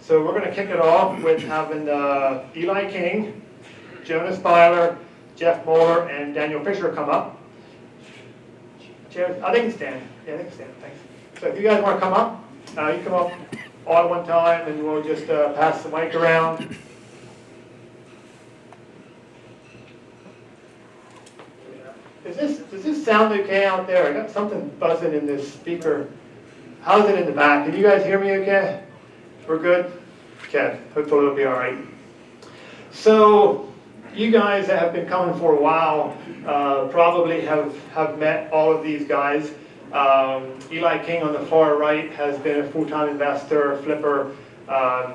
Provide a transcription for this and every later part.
So we're going to kick it off with having Eli King, Jonas Beiler, Jeff Mohler, and Daniel Fisher come up. I think stand. Yeah, I think stand. Thanks. So if you guys want to come up, you come up all at one time, and we'll just pass the mic around. Does this sound okay out there? I got something buzzing in this speaker. How's it in the back? Can you guys hear me okay? We're good? Okay, hopefully it'll be all right. So you guys that have been coming for a while probably have met all of these guys. Eli King on the far right has been a full-time investor, flipper,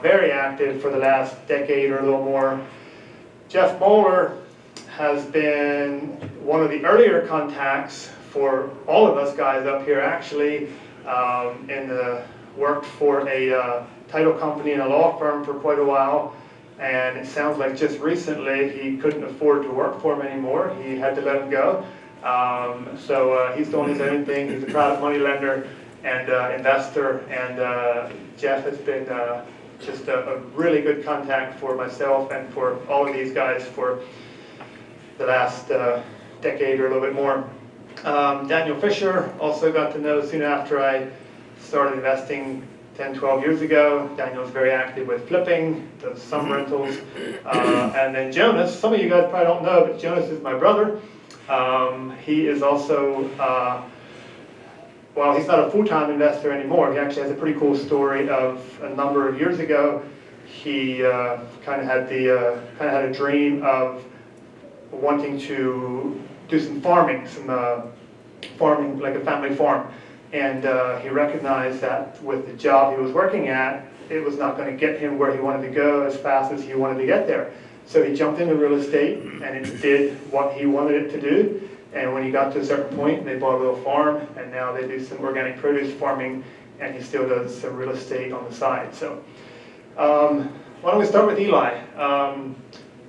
very active for the last decade or a little more. Jeff Mohler has been one of the earlier contacts for all of us guys up here, actually, worked for a title company and a law firm for quite a while, and it sounds like just recently he couldn't afford to work for him anymore. He had to let him go. So he's doing his own thing. He's a private money lender and investor, and Jeff has been just a really good contact for myself and for all of these guys for the last decade or a little bit more. Daniel Fisher also got to know soon after I started investing 10, 12 years ago. Daniel's very active with flipping, does some rentals. And then Jonas, some of you guys probably don't know, but Jonas is my brother. He is also, well, he's not a full-time investor anymore. He actually has a pretty cool story of a number of years ago. He kind of had a dream of wanting to do some farming, like a family farm. And he recognized that with the job he was working at, it was not going to get him where he wanted to go as fast as he wanted to get there. So he jumped into real estate, and it did what he wanted it to do. And when he got to a certain point, they bought a little farm, and now they do some organic produce farming, and he still does some real estate on the side. So why don't we start with Eli?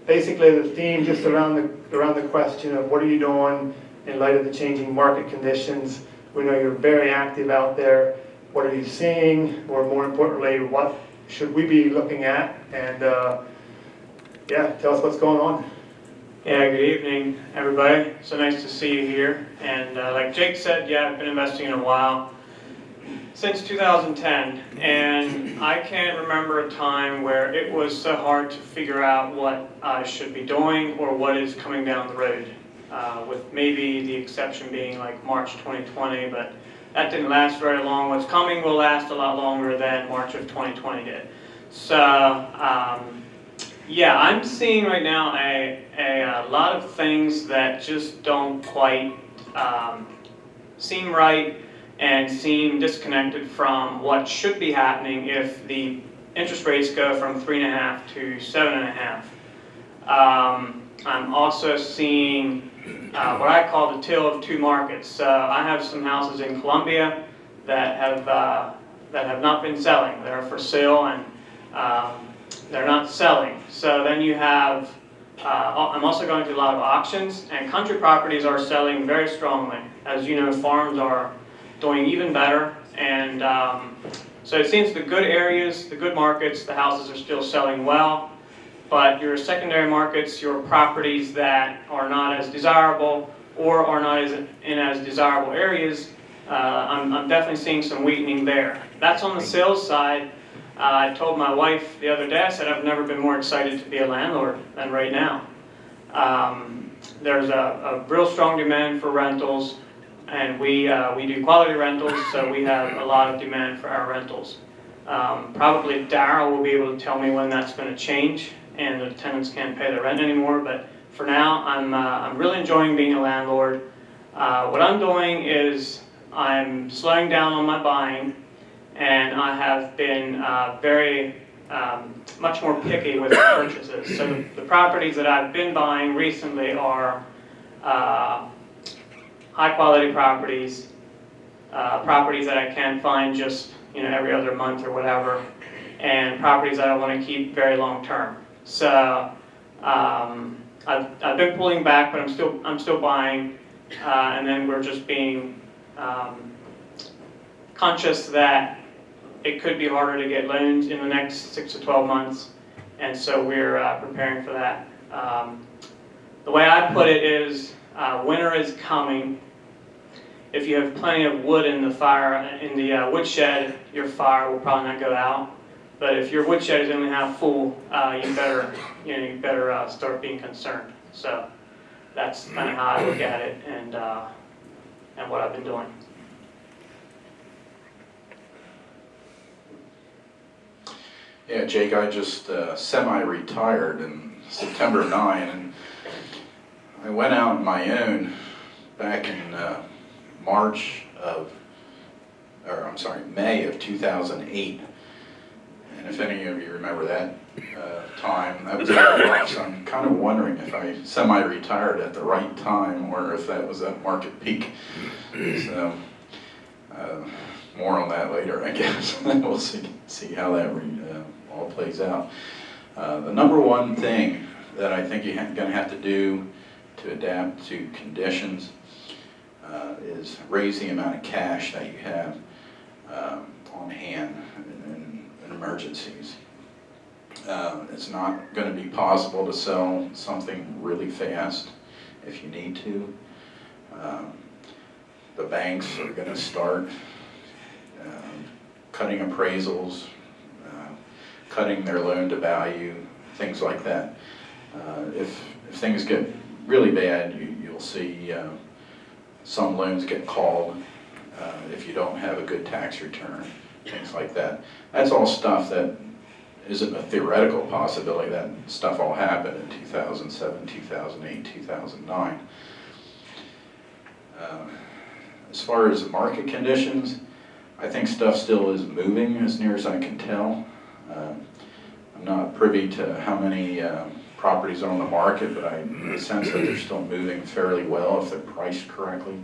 Basically, the theme just around the question of what are you doing in light of the changing market conditions. We know you're very active out there. What are you seeing? Or more importantly, what should we be looking at? And yeah, tell us what's going on. Yeah, good evening, everybody. So nice to see you here. And like Jake said, yeah, I've been investing in a while. Since 2010, and I can't remember a time where it was so hard to figure out what I should be doing or what is coming down the road, with maybe the exception being like March 2020, but that didn't last very long. What's coming will last a lot longer than March of 2020 did. So yeah, I'm seeing right now a lot of things that just don't quite seem right and seem disconnected from what should be happening if the interest rates go from 3.5 to 7.5. I'm also seeing what I call the tale of two markets. I have some houses in Columbia that have not been selling. They're for sale, and they're not selling. So then you have, I'm also going to a lot of auctions, and country properties are selling very strongly. As you know, farms are doing even better, and so it seems the good areas, the good markets, the houses are still selling well, but your secondary markets, your properties that are not as desirable or are not in as desirable areas, I'm definitely seeing some weakening there. That's on the sales side. I told my wife the other day, I said I've never been more excited to be a landlord than right now. There's a real strong demand for rentals, and we do quality rentals, so we have a lot of demand for our rentals. Probably Darrell will be able to tell me when that's going to change and the tenants can't pay their rent anymore, but for now I'm really enjoying being a landlord. What I'm doing is I'm slowing down on my buying, and I have been very much more picky with purchases. So the properties that I've been buying recently are high quality properties, properties that I can't find just every other month or whatever, and properties that I want to keep very long term. So I've been pulling back, but I'm still buying, and then we're just being conscious that it could be harder to get loans in the next 6 to 12 months, and so we're preparing for that. The way I put it is, winter is coming. If you have plenty of wood in the woodshed, your fire will probably not go out. But if your woodshed is only half full, you better start being concerned. So that's kind of how I look at it, and what I've been doing. Yeah, Jake, I just semi-retired in September 9, and I went out on my own back in May of 2008. And if any of you remember that time, that was very rough. So I'm kind of wondering if I semi-retired at the right time or if that was that market peak. So more on that later, I guess. We'll see how that all plays out. The number one thing that I think you're going to have to do to adapt to conditions is raise the amount of cash that you have on hand in emergencies. It's not going to be possible to sell something really fast if you need to. The banks are going to start cutting appraisals, cutting their loan to value, things like that. If things get really bad, you'll see some loans get called if you don't have a good tax return, things like that. That's all stuff that isn't a theoretical possibility. That stuff all happened in 2007, 2008, 2009. As far as market conditions, I think stuff still is moving as near as I can tell. I'm not privy to how many properties are on the market, but I sense that they're still moving fairly well if they're priced correctly.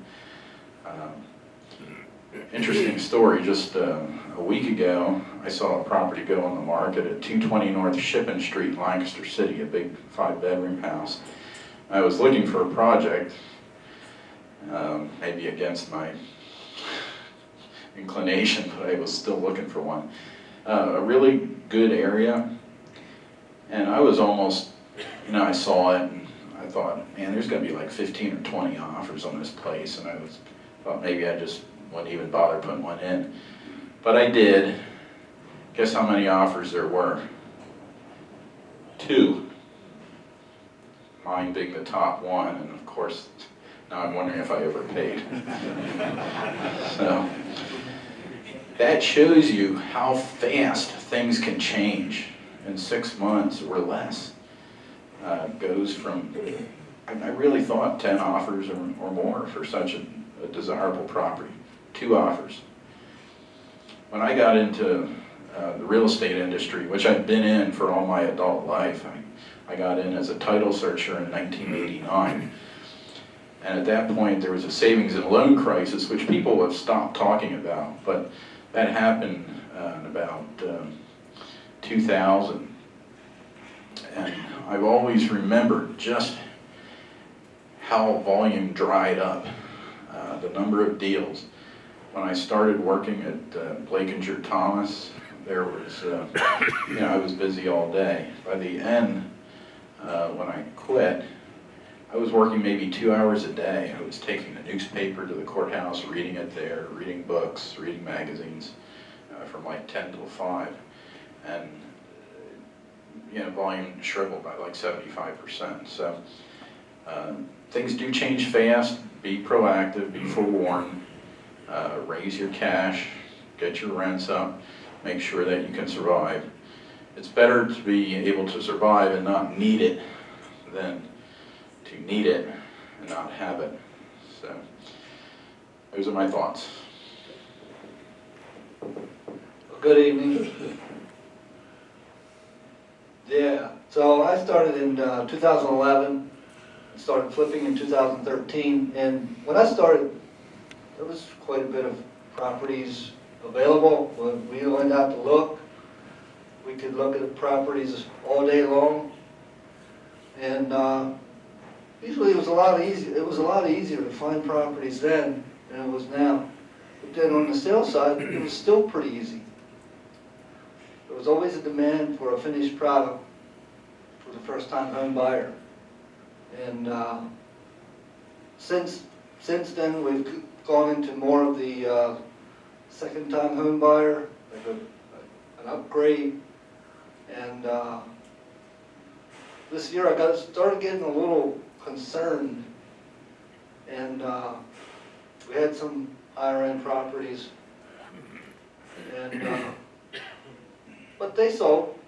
Interesting story, just a week ago, I saw a property go on the market at 220 North Shippen Street, Lancaster City, a big 5-bedroom house. I was looking for a project, maybe against my inclination, but I was still looking for one. A really good area, and I was almost, I saw it and I thought, man, there's going to be like 15 or 20 offers on this place, and I thought maybe I just wouldn't even bother putting one in. But I did. Guess how many offers there were? 2. Mine being the top one, and of course, now I'm wondering if I overpaid. So, that shows you how fast things can change in 6 months or less. Goes from, I really thought 10 offers or more for such a desirable property. 2 offers. When I got into the real estate industry, which I'd been in for all my adult life, I got in as a title searcher in 1989. And at that point, there was a savings and loan crisis, which people have stopped talking about. But that happened in about 2000. And I've always remembered just how volume dried up, the number of deals. When I started working at Blakinger Thomas, there was, I was busy all day. By the end, when I quit, I was working maybe 2 hours a day. I was taking the newspaper to the courthouse, reading it there, reading books, reading magazines from like 10 till 5. And volume shriveled by like 75%. So things do change fast. Be proactive, be forewarned, raise your cash, get your rents up, make sure that you can survive. It's better to be able to survive and not need it than to need it and not have it. So those are my thoughts. Good evening. Yeah, so I started in 2011, started flipping in 2013, and when I started, there was quite a bit of properties available. When we went out to look, we could look at the properties all day long, and usually it was a lot easier. It was a lot easier to find properties then than it was now. But then on the sales side, it was still pretty easy. was always a demand for a finished product for the first-time home buyer. And since then, we've gone into more of the second-time home buyer, like an upgrade. And this year I started getting a little concerned, and we had some higher-end properties, and but they sold,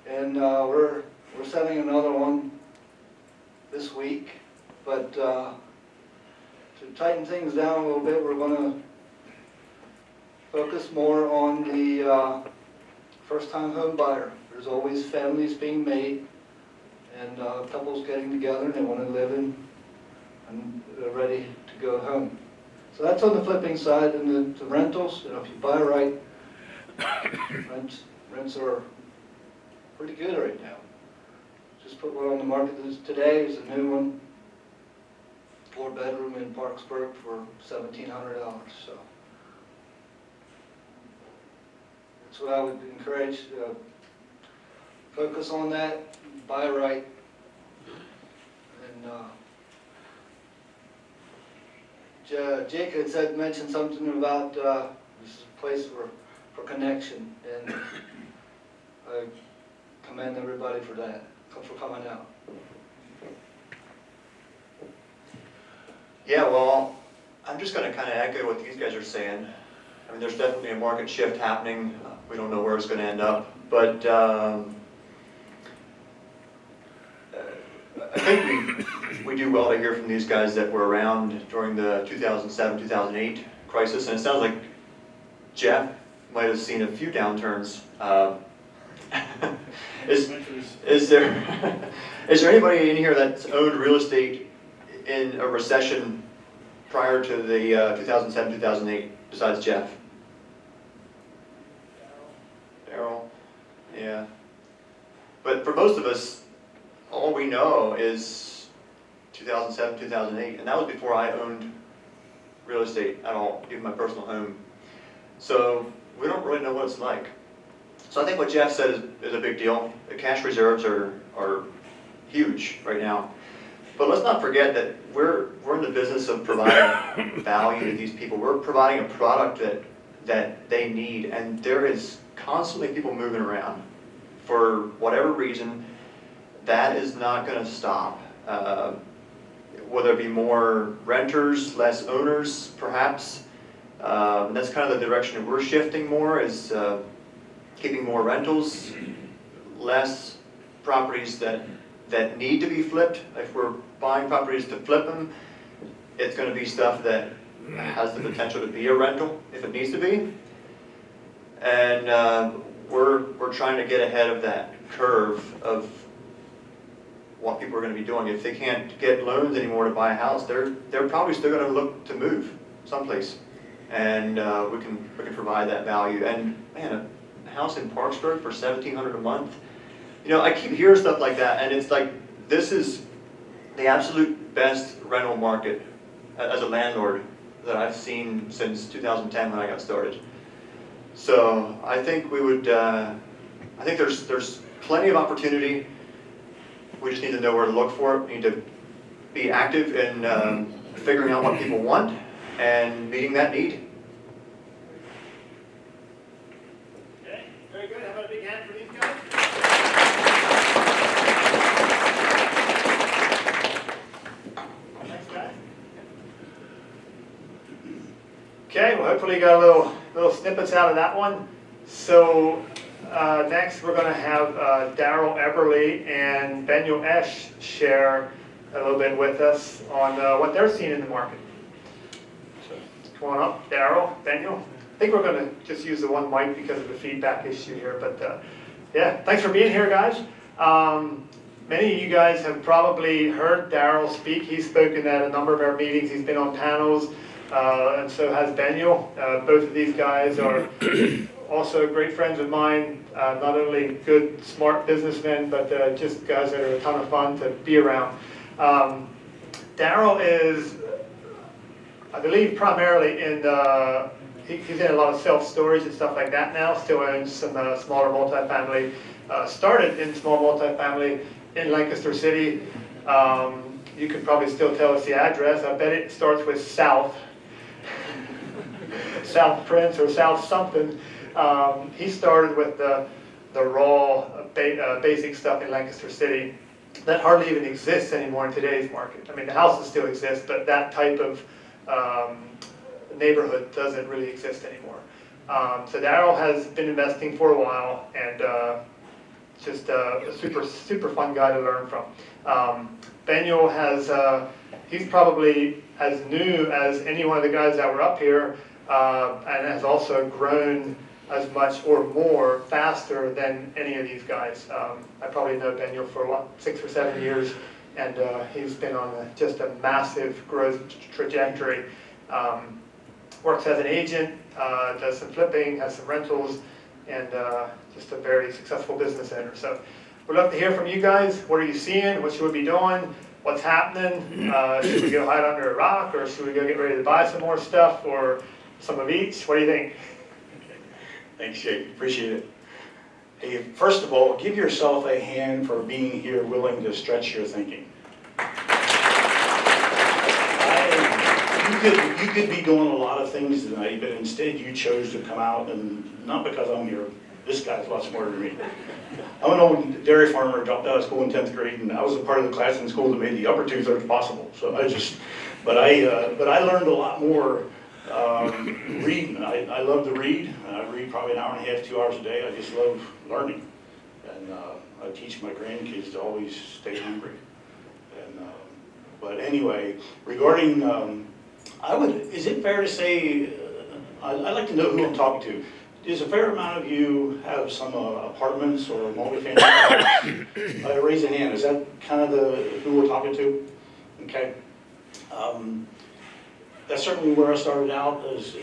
and we're selling another one this week. But to tighten things down a little bit, we're going to focus more on the first-time home buyer. There's always families being made, and couples getting together, and they want to live in, and they're ready to go home. So that's on the flipping side. And the rentals, if you buy right, rents are pretty good right now. Just put one on the market today. Is a new one, 4-bedroom in Parksburg for $1,700. So that's what I would encourage. Focus on that, buy right, and Jake had mentioned something about this is a place for connection, and I commend everybody for that, for coming out. Yeah, well, I'm just going to kind of echo what these guys are saying. I mean, there's definitely a market shift happening. We don't know where it's going to end up, but I think we do well to hear from these guys that were around during the 2007-2008 crisis, and it sounds like Jeff might have seen a few downturns. Is there anybody in here that's owned real estate in a recession prior to the 2007-2008 besides Jeff? Darrell? Yeah. But for most of us, all we know is 2007, 2008, and that was before I owned real estate at all, even my personal home. So we don't really know what it's like. So I think what Jeff said is a big deal. The cash reserves are huge right now. But let's not forget that we're in the business of providing value to these people. We're providing a product that they need, and there is constantly people moving around. For whatever reason, that is not going to stop. Whether it be more renters, less owners, perhaps. That's kind of the direction that we're shifting more, is keeping more rentals, less properties that need to be flipped. If we're buying properties to flip them, it's going to be stuff that has the potential to be a rental if it needs to be. And we're trying to get ahead of that curve of what people are going to be doing. If they can't get loans anymore to buy a house, they're probably still going to look to move someplace, and we can provide that value. And man, a house in Parksburg for $1,700 a month. You know, I keep hearing stuff like that, and it's like, this is the absolute best rental market as a landlord that I've seen since 2010 when I got started. So I think we would. I think there's plenty of opportunity. We just need to know where to look for it. We need to be active in figuring out what people want and meeting that need. Okay, very good. How about a big hand for these guys? Thanks, guys. Okay, well, hopefully you got a little snippets out of that one. So next we're going to have Darrell Eberly and Benuel Esh share a little bit with us on what they're seeing in the market. So come on up, Darrell, Benuel. I think we're going to just use the one mic because of the feedback issue here, but yeah, thanks for being here, guys. Many of you guys have probably heard Darrell speak. He's spoken at a number of our meetings. He's been on panels, and so has Benuel. Both of these guys are also great friends of mine, not only good, smart businessmen, but just guys that are a ton of fun to be around. Darrell is, I believe, primarily in he's in a lot of self-storage and stuff like that now, still owns some smaller multifamily. Started in small multifamily in Lancaster City. You could probably still tell us the address. I bet it starts with South. South Prince or South something. He started with the raw, basic stuff in Lancaster City that hardly even exists anymore in today's market. I mean, the houses still exist, but that type of neighborhood doesn't really exist anymore. So Darrell has been investing for a while, and just a super fun guy to learn from. Benuel has, he's probably as new as any one of the guys that were up here, and has also grown as much or more faster than any of these guys. I probably know Benuel for 6 or 7 years, and he's been on just a massive growth trajectory. Works as an agent, does some flipping, has some rentals, and just a very successful business owner. So we'd love to hear from you guys. What are you seeing? What should we be doing? What's happening? Should we go hide under a rock, or should we go get ready to buy some more stuff, or some of each? What do you think? Thanks, Jake. Appreciate it. Hey, first of all, give yourself a hand for being here, willing to stretch your thinking. You could be doing a lot of things tonight, but instead you chose to come out, and not because I'm here. This guy's a lot smarter than me. I'm an old dairy farmer, dropped out of school in 10th grade, and I was a part of the class in school that made the upper 2/3 possible. So but I learned a lot more reading. I love to read. I read probably an hour and a half, 2 hours a day. I just love learning, and I teach my grandkids to always stay hungry. And but anyway, regarding is it fair to say, I'd like to know who I'm talking to. Does a fair amount of you have some apartments or multifamily? Raise a hand. Is that kind of who we're talking to? Okay. That's certainly where I started out, as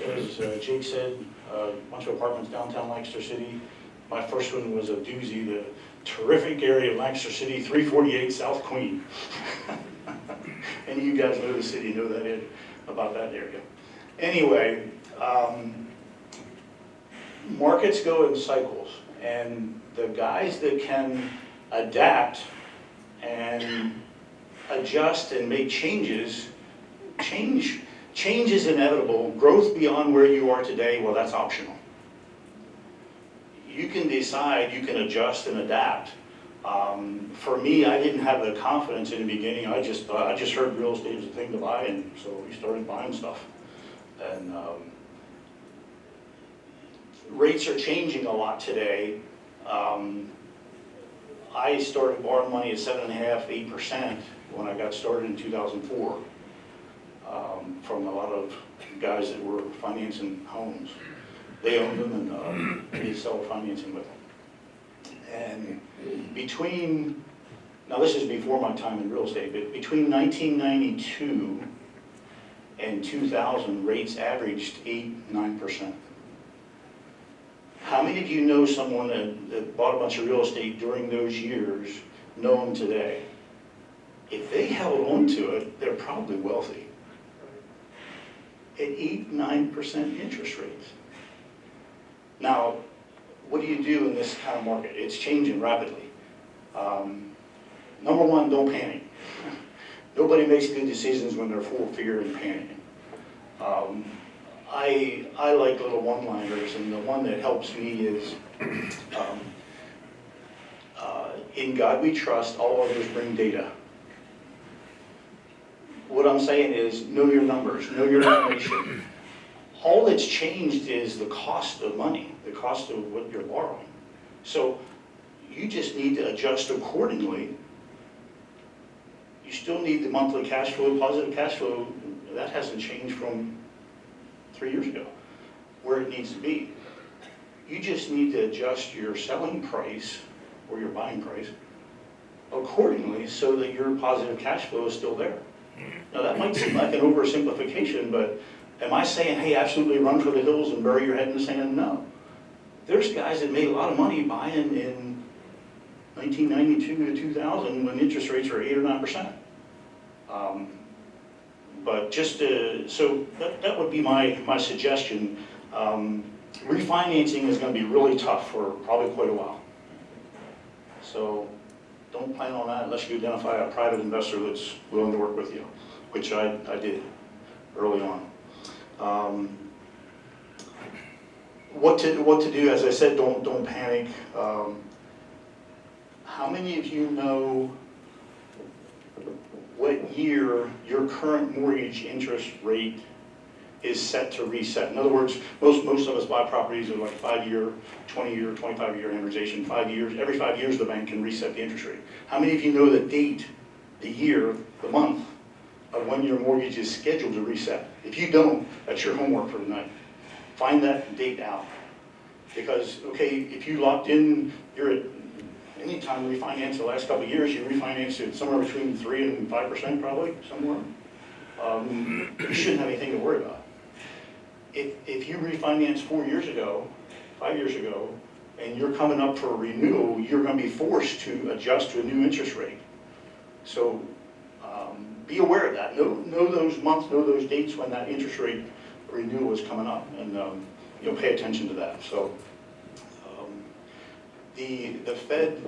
Jake said, a bunch of apartments downtown Lancaster City. My first one was a doozy, the terrific area of Lancaster City, 348 South Queen. And you guys know the city, know that about that area. Anyway, markets go in cycles, and the guys that can adapt and adjust and make change is inevitable. Growth beyond where you are today, well, that's optional. You can decide, you can adjust and adapt. For me, I didn't have the confidence in the beginning. I just heard real estate was a thing to buy, and so we started buying stuff. And rates are changing a lot today. I started borrowing money at 7.5%, 8% when I got started in 2004 from a lot of guys that were financing homes. They owned them, and they sell financing with them. And now this is before my time in real estate, but between 1992 and 2000, rates averaged 8-9%. How many of you know someone that bought a bunch of real estate during those years, know them today? If they held on to it, they're probably wealthy. At 8-9% interest rates. Now, what do you do in this kind of market? It's changing rapidly. Number one, don't panic. Nobody makes good decisions when they're full of fear and panicking. I like little one-liners, and the one that helps me is, in God we trust, all others bring data. What I'm saying is, know your numbers, know your information. All that's changed is the cost of money, the cost of what you're borrowing. So you just need to adjust accordingly. You still need the monthly cash flow, positive cash flow. That hasn't changed from 3 years ago, where it needs to be. You just need to adjust your selling price or your buying price accordingly so that your positive cash flow is still there. Now that might seem like an oversimplification, but am I saying, hey, absolutely run for the hills and bury your head in the sand? No. There's guys that made a lot of money buying in 1992 to 2000 when interest rates were 8 or 9%. But just so that would be my suggestion. Refinancing is going to be really tough for probably quite a while. So don't plan on that unless you identify a private investor that's willing to work with you, which I did early on. What to do? As I said, don't panic. How many of you know what year your current mortgage interest rate is set to reset? In other words, most of us buy properties with like 5-year, 20-year, 25-year amortization. 5 years. Every 5 years, the bank can reset the interest rate. How many of you know the date, the year, the month of when your mortgage is scheduled to reset? If you don't, that's your homework for tonight. Find that date out. Because, okay, if you locked in, you're at any time refinance the last couple of years, you refinanced it somewhere between 3 and 5% probably, somewhere. You shouldn't have anything to worry about. If you refinanced 4 years ago, 5 years ago, and you're coming up for a renewal, you're going to be forced to adjust to a new interest rate. So be aware of that. Know those months, know those dates when that interest rate renewal is coming up, and pay attention to that. So the Fed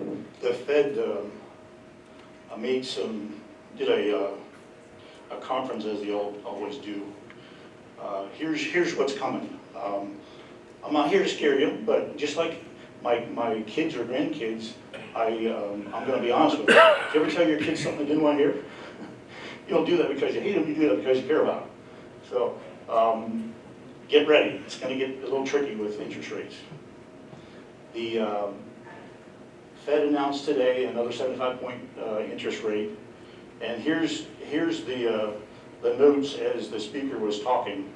did a conference, as they always do. Here's what's coming. I'm not here to scare you, but just like my kids or grandkids, I'm going to be honest with you. If you ever tell your kids something they didn't want to hear, you don't do that because you hate them, you do that because you care about them. So get ready. It's going to get a little tricky with interest rates. The Fed announced today another 75-point interest rate, and here's the notes as the speaker was talking,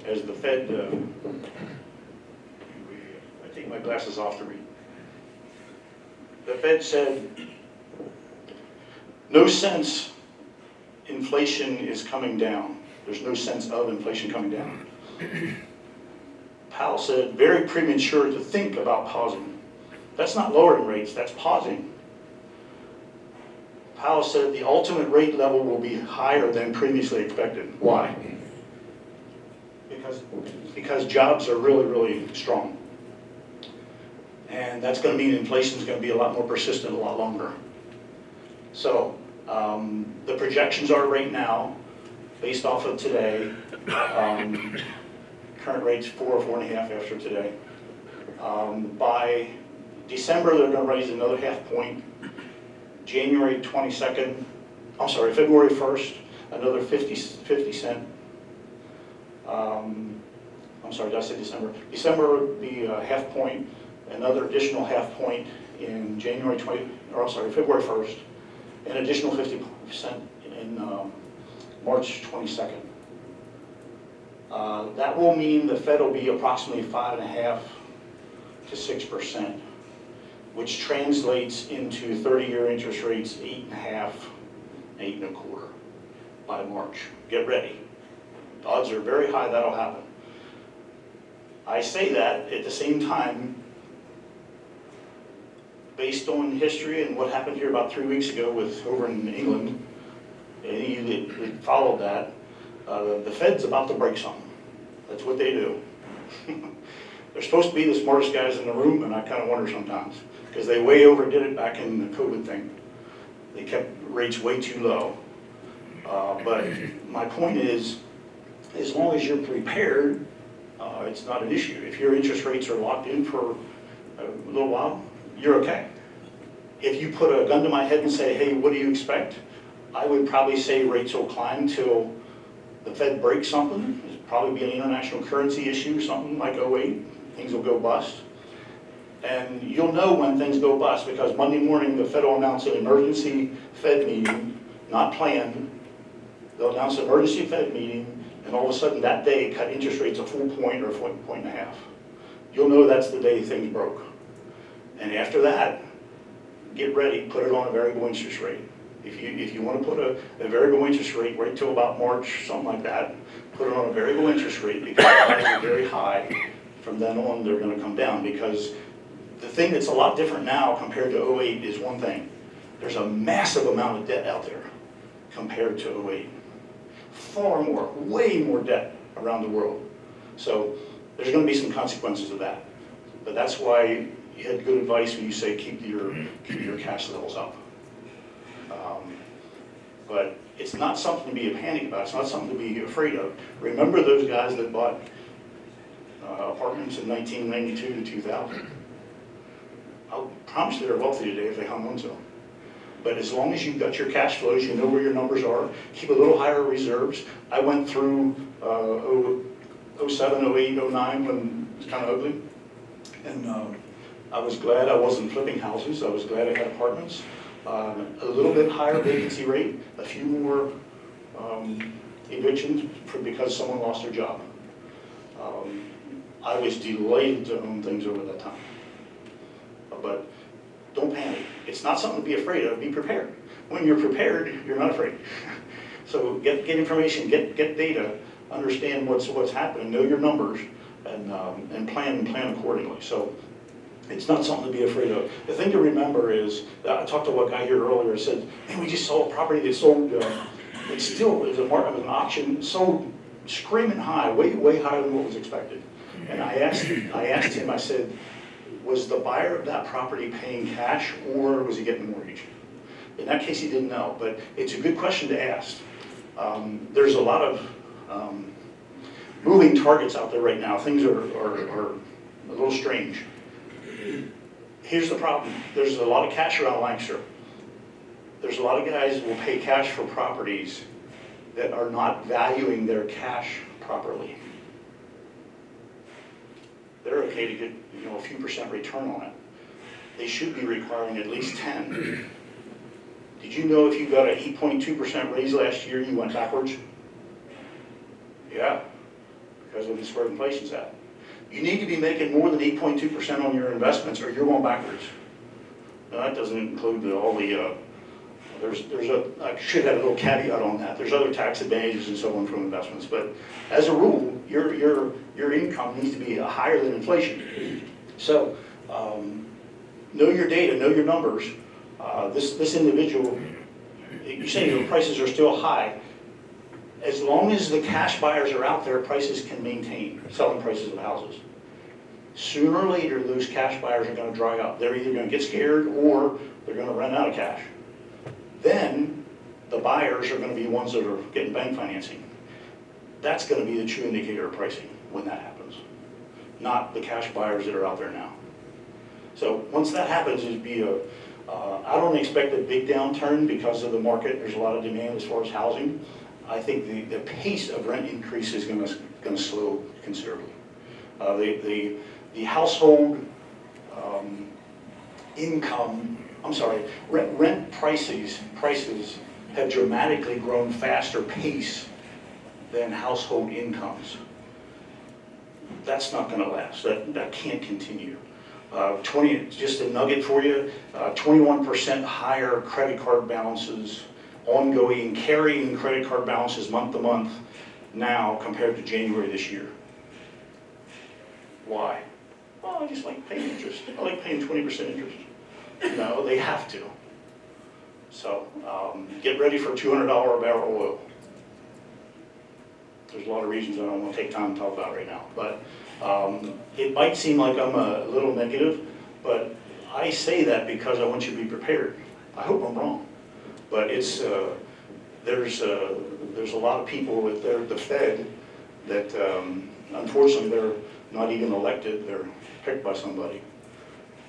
as the Fed, I take my glasses off to read. The Fed said, no sense inflation is coming down. There's no sense of inflation coming down. Powell said, very premature to think about pausing. That's not lowering rates, that's pausing. Powell said the ultimate rate level will be higher than previously expected. Why? Because jobs are really, really strong. And that's going to mean inflation is going to be a lot more persistent, a lot longer. So the projections are right now, based off of today, current rates 4 or 4.5 after today. By December, they're going to raise another half point. January 22nd, February 1st, another 50 cent. Did I say December? December would be a half point, another additional half point in February 1st, an additional 50% in March 22nd. That will mean the Fed will be approximately 5.5 to 6%, which translates into 30-year interest rates 8.5, 8.25 by March. Get ready. The odds are very high that'll happen. I say that at the same time, based on history and what happened here about 3 weeks ago over in England, any of you that followed that, the Fed's about to break something. That's what they do. They're supposed to be the smartest guys in the room, and I kind of wonder sometimes, because they way overdid it back in the COVID thing. They kept rates way too low. But my point is, as long as you're prepared, it's not an issue. If your interest rates are locked in for a little while, you're okay. If you put a gun to my head and say, hey, what do you expect? I would probably say rates will climb till the Fed breaks something. It'll probably be an international currency issue, something like 08. Things will go bust. And you'll know when things go bust because Monday morning the Fed will announce an emergency Fed meeting, not planned. They'll announce an emergency Fed meeting, and all of a sudden that day cut interest rates a full point or a point and a half. You'll know that's the day things broke. And after that, get ready, put it on a variable interest rate. If you want to put a variable interest rate, wait till about March, something like that, put it on a variable interest rate because the rates are very high. From then on, they're going to come down because the thing that's a lot different now compared to 08 is one thing. There's a massive amount of debt out there compared to 08. Far more, way more debt around the world. So there's going to be some consequences of that. But that's why you had good advice when you say keep your cash levels up. But it's not something to be a panic about. It's not something to be afraid of. Remember those guys that bought apartments in 1992 to 2000. I'll promise you they're wealthy today if they hung on to them. But as long as you've got your cash flows, you know where your numbers are, keep a little higher reserves. I went through 07, 08, 09 when it was kind of ugly. And I was glad I wasn't flipping houses. I was glad I had apartments. A little bit higher vacancy rate, a few more evictions because someone lost their job. I was delighted to own things over that time. But don't panic. It's not something to be afraid of. Be prepared. When you're prepared, you're not afraid. So get information, get data, understand what's happening, know your numbers, and plan accordingly. So it's not something to be afraid of. The thing to remember is, I talked to a guy here earlier, said, man, we just saw a property that sold, it still was an auction, sold screaming high, way higher than what was expected. And I asked him, I said, was the buyer of that property paying cash or was he getting a mortgage? In that case, he didn't know, but it's a good question to ask. There's a lot of moving targets out there right now. Things are a little strange. Here's the problem. There's a lot of cash around Lancaster. There's a lot of guys who will pay cash for properties that are not valuing their cash properly. They're okay to get a few % return on it. They should be requiring at least 10. Did you know if you got an 8.2% raise last year, you went backwards? Yeah, because of where inflation's at. You need to be making more than 8.2% on your investments or you're going backwards. Now that doesn't include all the, I should have a little caveat on that. There's other tax advantages and so on from investments, but as a rule, your income needs to be higher than inflation. So, know your data, know your numbers. This individual, you say your prices are still high. As long as the cash buyers are out there, prices can maintain, selling prices of houses. Sooner or later, those cash buyers are going to dry up. They're either going to get scared or they're going to run out of cash. Then the buyers are going to be ones that are getting bank financing. That's going to be the true indicator of pricing when that happens, not the cash buyers that are out there now. So once that happens, I don't expect a big downturn because of the market. There's a lot of demand as far as housing. I think the pace of rent increase is going to slow considerably. The household rent prices have dramatically grown faster pace than household incomes. That's not going to last. That can't continue. Just a nugget for you, 21% higher credit card balances, ongoing carrying credit card balances month to month now compared to January this year. Why? Well, I just like paying interest. I like paying 20% interest. No, they have to. So get ready for $200 a barrel oil. There's a lot of reasons I don't want to take time to talk about right now. But it might seem like I'm a little negative, but I say that because I want you to be prepared. I hope I'm wrong. But it's there's a lot of people with the Fed that unfortunately they're not even elected. They're picked by somebody.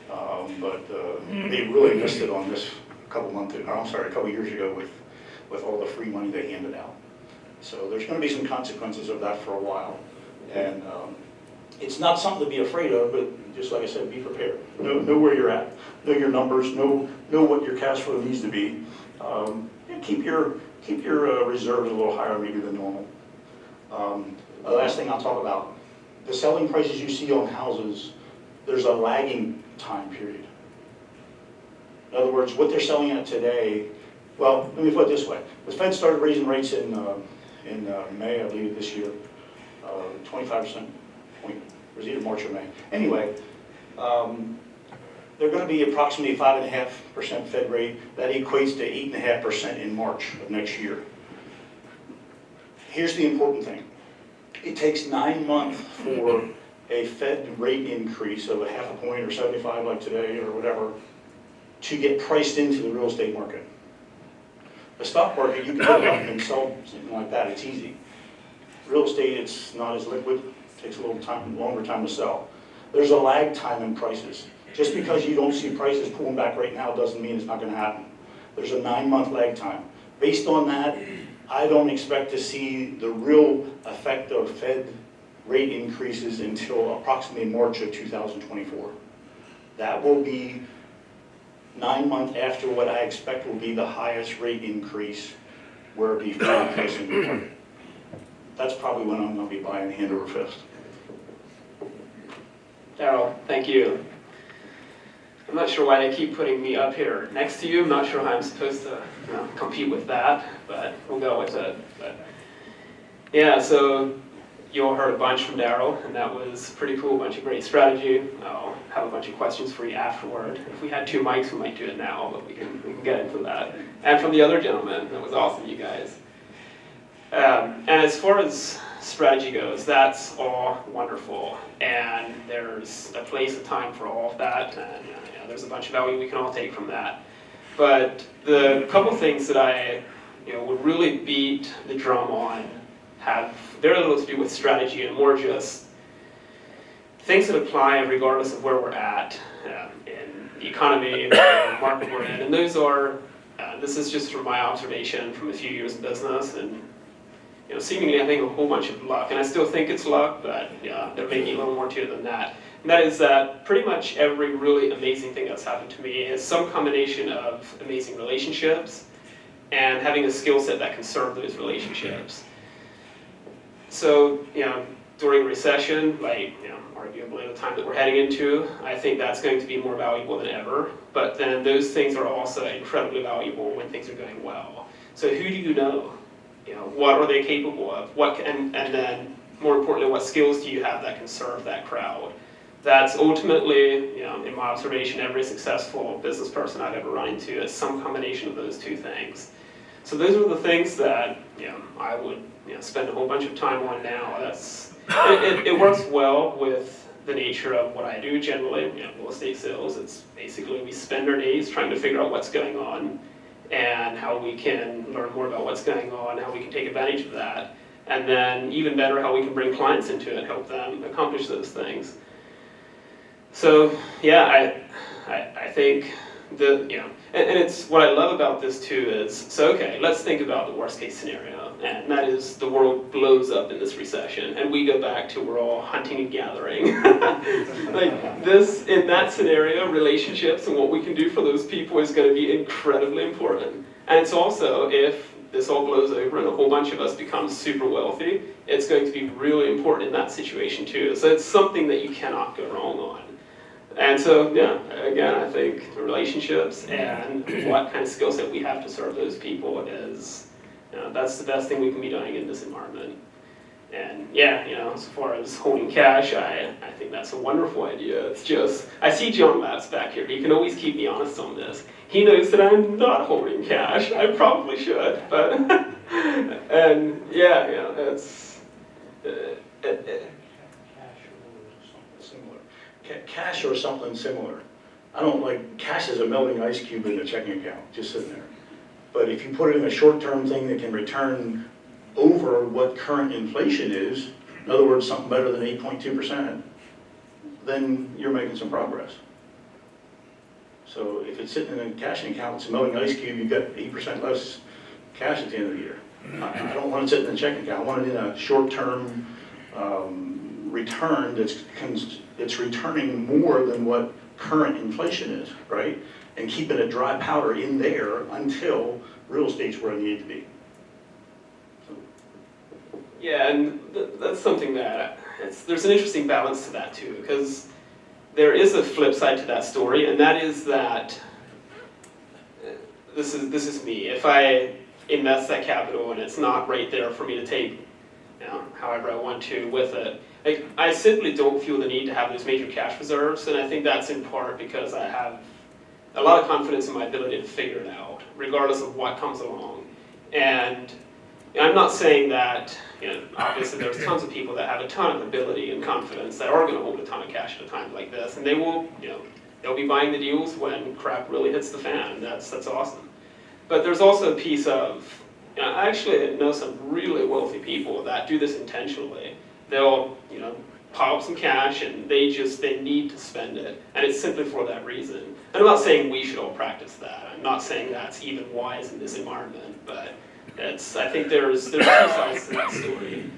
But they really missed it on this a couple years ago with all the free money they handed out. So there's going to be some consequences of that for a while. And it's not something to be afraid of, but just like I said, be prepared. Know where you're at. Know your numbers. Know what your cash flow needs to be. And keep your reserves a little higher maybe than normal. The last thing I'll talk about, the selling prices you see on houses, there's a lagging time period. In other words, what they're selling at today, well, let me put it this way. The Fed started raising rates in May, I believe, this year, 25% point. It was either March or May. Anyway, they're going to be approximately 5.5% Fed rate. That equates to 8.5% in March of next year. Here's the important thing. It takes 9 months for a Fed rate increase of a half a point or 75 like today or whatever to get priced into the real estate market. The stock market, you can go up and sell something like that, it's easy. Real estate, it's not as liquid, takes a little time, longer time to sell. There's a lag time in prices. Just because you don't see prices pulling back right now doesn't mean it's not gonna happen. There's a 9-month lag time. Based on that, I don't expect to see the real effect of Fed rate increases until approximately March of 2024. That will be 9 months after what I expect will be the highest rate increase where it'll be fully priced in the market. That's probably when I'm going to be buying hand over fist. Darrell, thank you. I'm not sure why they keep putting me up here next to you. I'm not sure how I'm supposed to compete with that, but we'll go with it. But yeah, so you all heard a bunch from Darrell, and that was pretty cool, a bunch of great strategy. I'll have a bunch of questions for you afterward. If we had 2 mics, we might do it now, but we can get into that. And from the other gentleman, that was awesome, you guys. And as far as strategy goes, that's all wonderful, and there's a place, a time for all of that, and there's a bunch of value we can all take from that. But the couple things that I would really beat the drum on have very little to do with strategy and more just things that apply regardless of where we're at in the economy, the market we're in. And those are, this is just from my observation from a few years in business, and seemingly I think a whole bunch of luck, and I still think it's luck, but there may be a little more to it than that. And that is that pretty much every really amazing thing that's happened to me is some combination of amazing relationships and having a skill set that can serve those relationships. So, during a recession, like, arguably the time that we're heading into, I think that's going to be more valuable than ever. But then those things are also incredibly valuable when things are going well. So who do you know? What are they capable of? And then, more importantly, what skills do you have that can serve that crowd? That's ultimately, in my observation, every successful business person I've ever run into is some combination of those two things. So those are the things that I would spend a whole bunch of time on now. It works well with the nature of what I do generally. Real estate sales. It's basically we spend our days trying to figure out what's going on and how we can learn more about what's going on, how we can take advantage of that, and then even better, how we can bring clients into it, help them accomplish those things. So yeah, I think and it's what I love about this too is, so okay, let's think about the worst case scenario, and that is the world blows up in this recession, and we go back to we're all hunting and gathering. Like this, in that scenario, relationships and what we can do for those people is going to be incredibly important. And it's also, if this all blows over and a whole bunch of us become super wealthy, it's going to be really important in that situation too. So it's something that you cannot go wrong on. And so, yeah, again, I think relationships and what kind of skill set we have to serve those people is, that's the best thing we can be doing in this environment. And yeah, as far as holding cash, I think that's a wonderful idea. It's just, I see John Laps back here. He can always keep me honest on this. He knows that I'm not holding cash. I probably should, but, and yeah, it's, Cash or something similar. I don't like, cash is a melting ice cube in a checking account, just sitting there. But if you put it in a short-term thing that can return over what current inflation is, in other words, something better than 8.2%, then you're making some progress. So if it's sitting in a cash account, it's a melting ice cube, you've got 8% less cash at the end of the year. I don't want it sitting in a checking account. I want it in a short-term return that's returning more than what current inflation is, right? And keeping a dry powder in there until real estate's where it needs to be. yeah, and that's something that there's an interesting balance to that too, because there is a flip side to that story, and that is that this is me. If I invest that capital and it's not right there for me to take, however I want to with it, like, I simply don't feel the need to have those major cash reserves, and I think that's in part because I have a lot of confidence in my ability to figure it out, regardless of what comes along. And I'm not saying that, obviously there's tons of people that have a ton of ability and confidence that are going to hold a ton of cash at a time like this, and they will, they'll be buying the deals when crap really hits the fan, and that's awesome. But there's also a piece of, I actually know some really wealthy people that do this intentionally. They'll, pile up some cash and they need to spend it, and it's simply for that reason. And I'm not saying we should all practice that. I'm not saying that's even wise in this environment, but I think there's two sides to that story.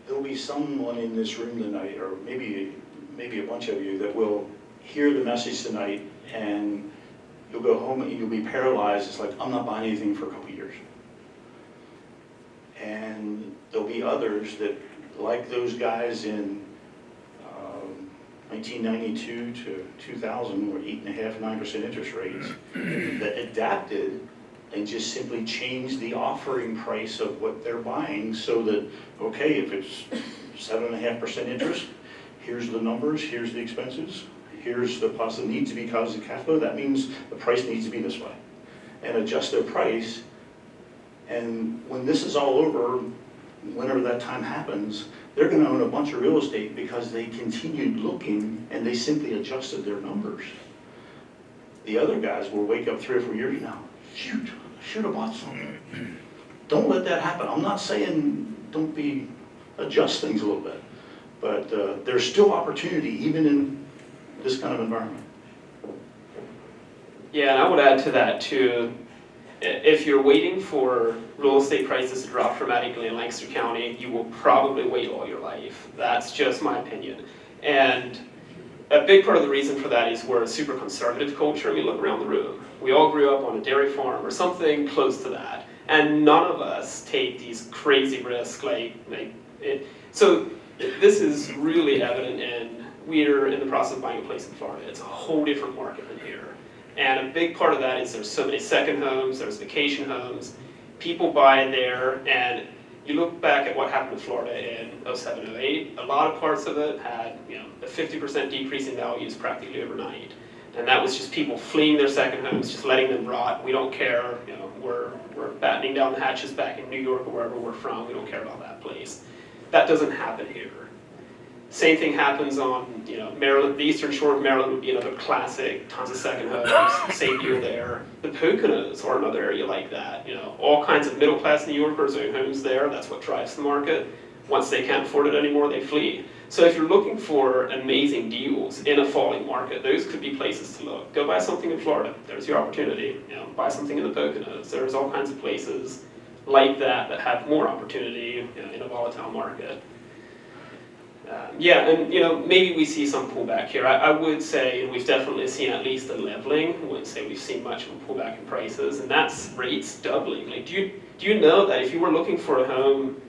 There'll be someone in this room tonight, or maybe a bunch of you, that will hear the message tonight and you'll go home and you'll be paralyzed. It's like, I'm not buying anything for a couple years. And there'll be others that, like those guys in 1992 to 2000, were 8.5%, 9% interest rates, that adapted and just simply changed the offering price of what they're buying so that, okay, if it's 7.5% interest, here's the numbers, here's the expenses, here's the plus it needs to be caused of cash flow, that means the price needs to be this way. And adjust their price. And when this is all over, whenever that time happens, they're going to own a bunch of real estate because they continued looking and they simply adjusted their numbers. The other guys will wake up 3 or 4 years now. Shoot, I should have bought something. Don't let that happen. I'm not saying adjust things a little bit, but there's still opportunity even in this kind of environment. Yeah, and I would add to that too. If you're waiting for real estate prices to drop dramatically in Lancaster County, you will probably wait all your life. That's just my opinion. And a big part of the reason for that is we're a super conservative culture. We look around the room. We all grew up on a dairy farm or something close to that. And none of us take these crazy risks So this is really evident in, we're in the process of buying a place in Florida. It's a whole different market than here. And a big part of that is there's so many second homes, there's vacation homes. People buy there, and you look back at what happened in Florida in 07, 08, a lot of parts of it had a 50% decrease in values practically overnight. And that was just people fleeing their second homes, just letting them rot. We don't care, we're battening down the hatches back in New York or wherever we're from. We don't care about that place. That doesn't happen here. Same thing happens on, Maryland. The Eastern Shore of Maryland would be another classic, tons of second homes, same deal there. The Poconos are another area like that. All kinds of middle-class New Yorkers own homes there. That's what drives the market. Once they can't afford it anymore, they flee. So if you're looking for amazing deals in a falling market, those could be places to look. Go buy something in Florida. There's your opportunity. Buy something in the Poconos. There's all kinds of places like that that have more opportunity in a volatile market. Maybe we see some pullback here. I would say, and we've definitely seen at least a leveling. I wouldn't say we've seen much of a pullback in prices, and that's rates doubling. Like, do you know that if you were looking for a home,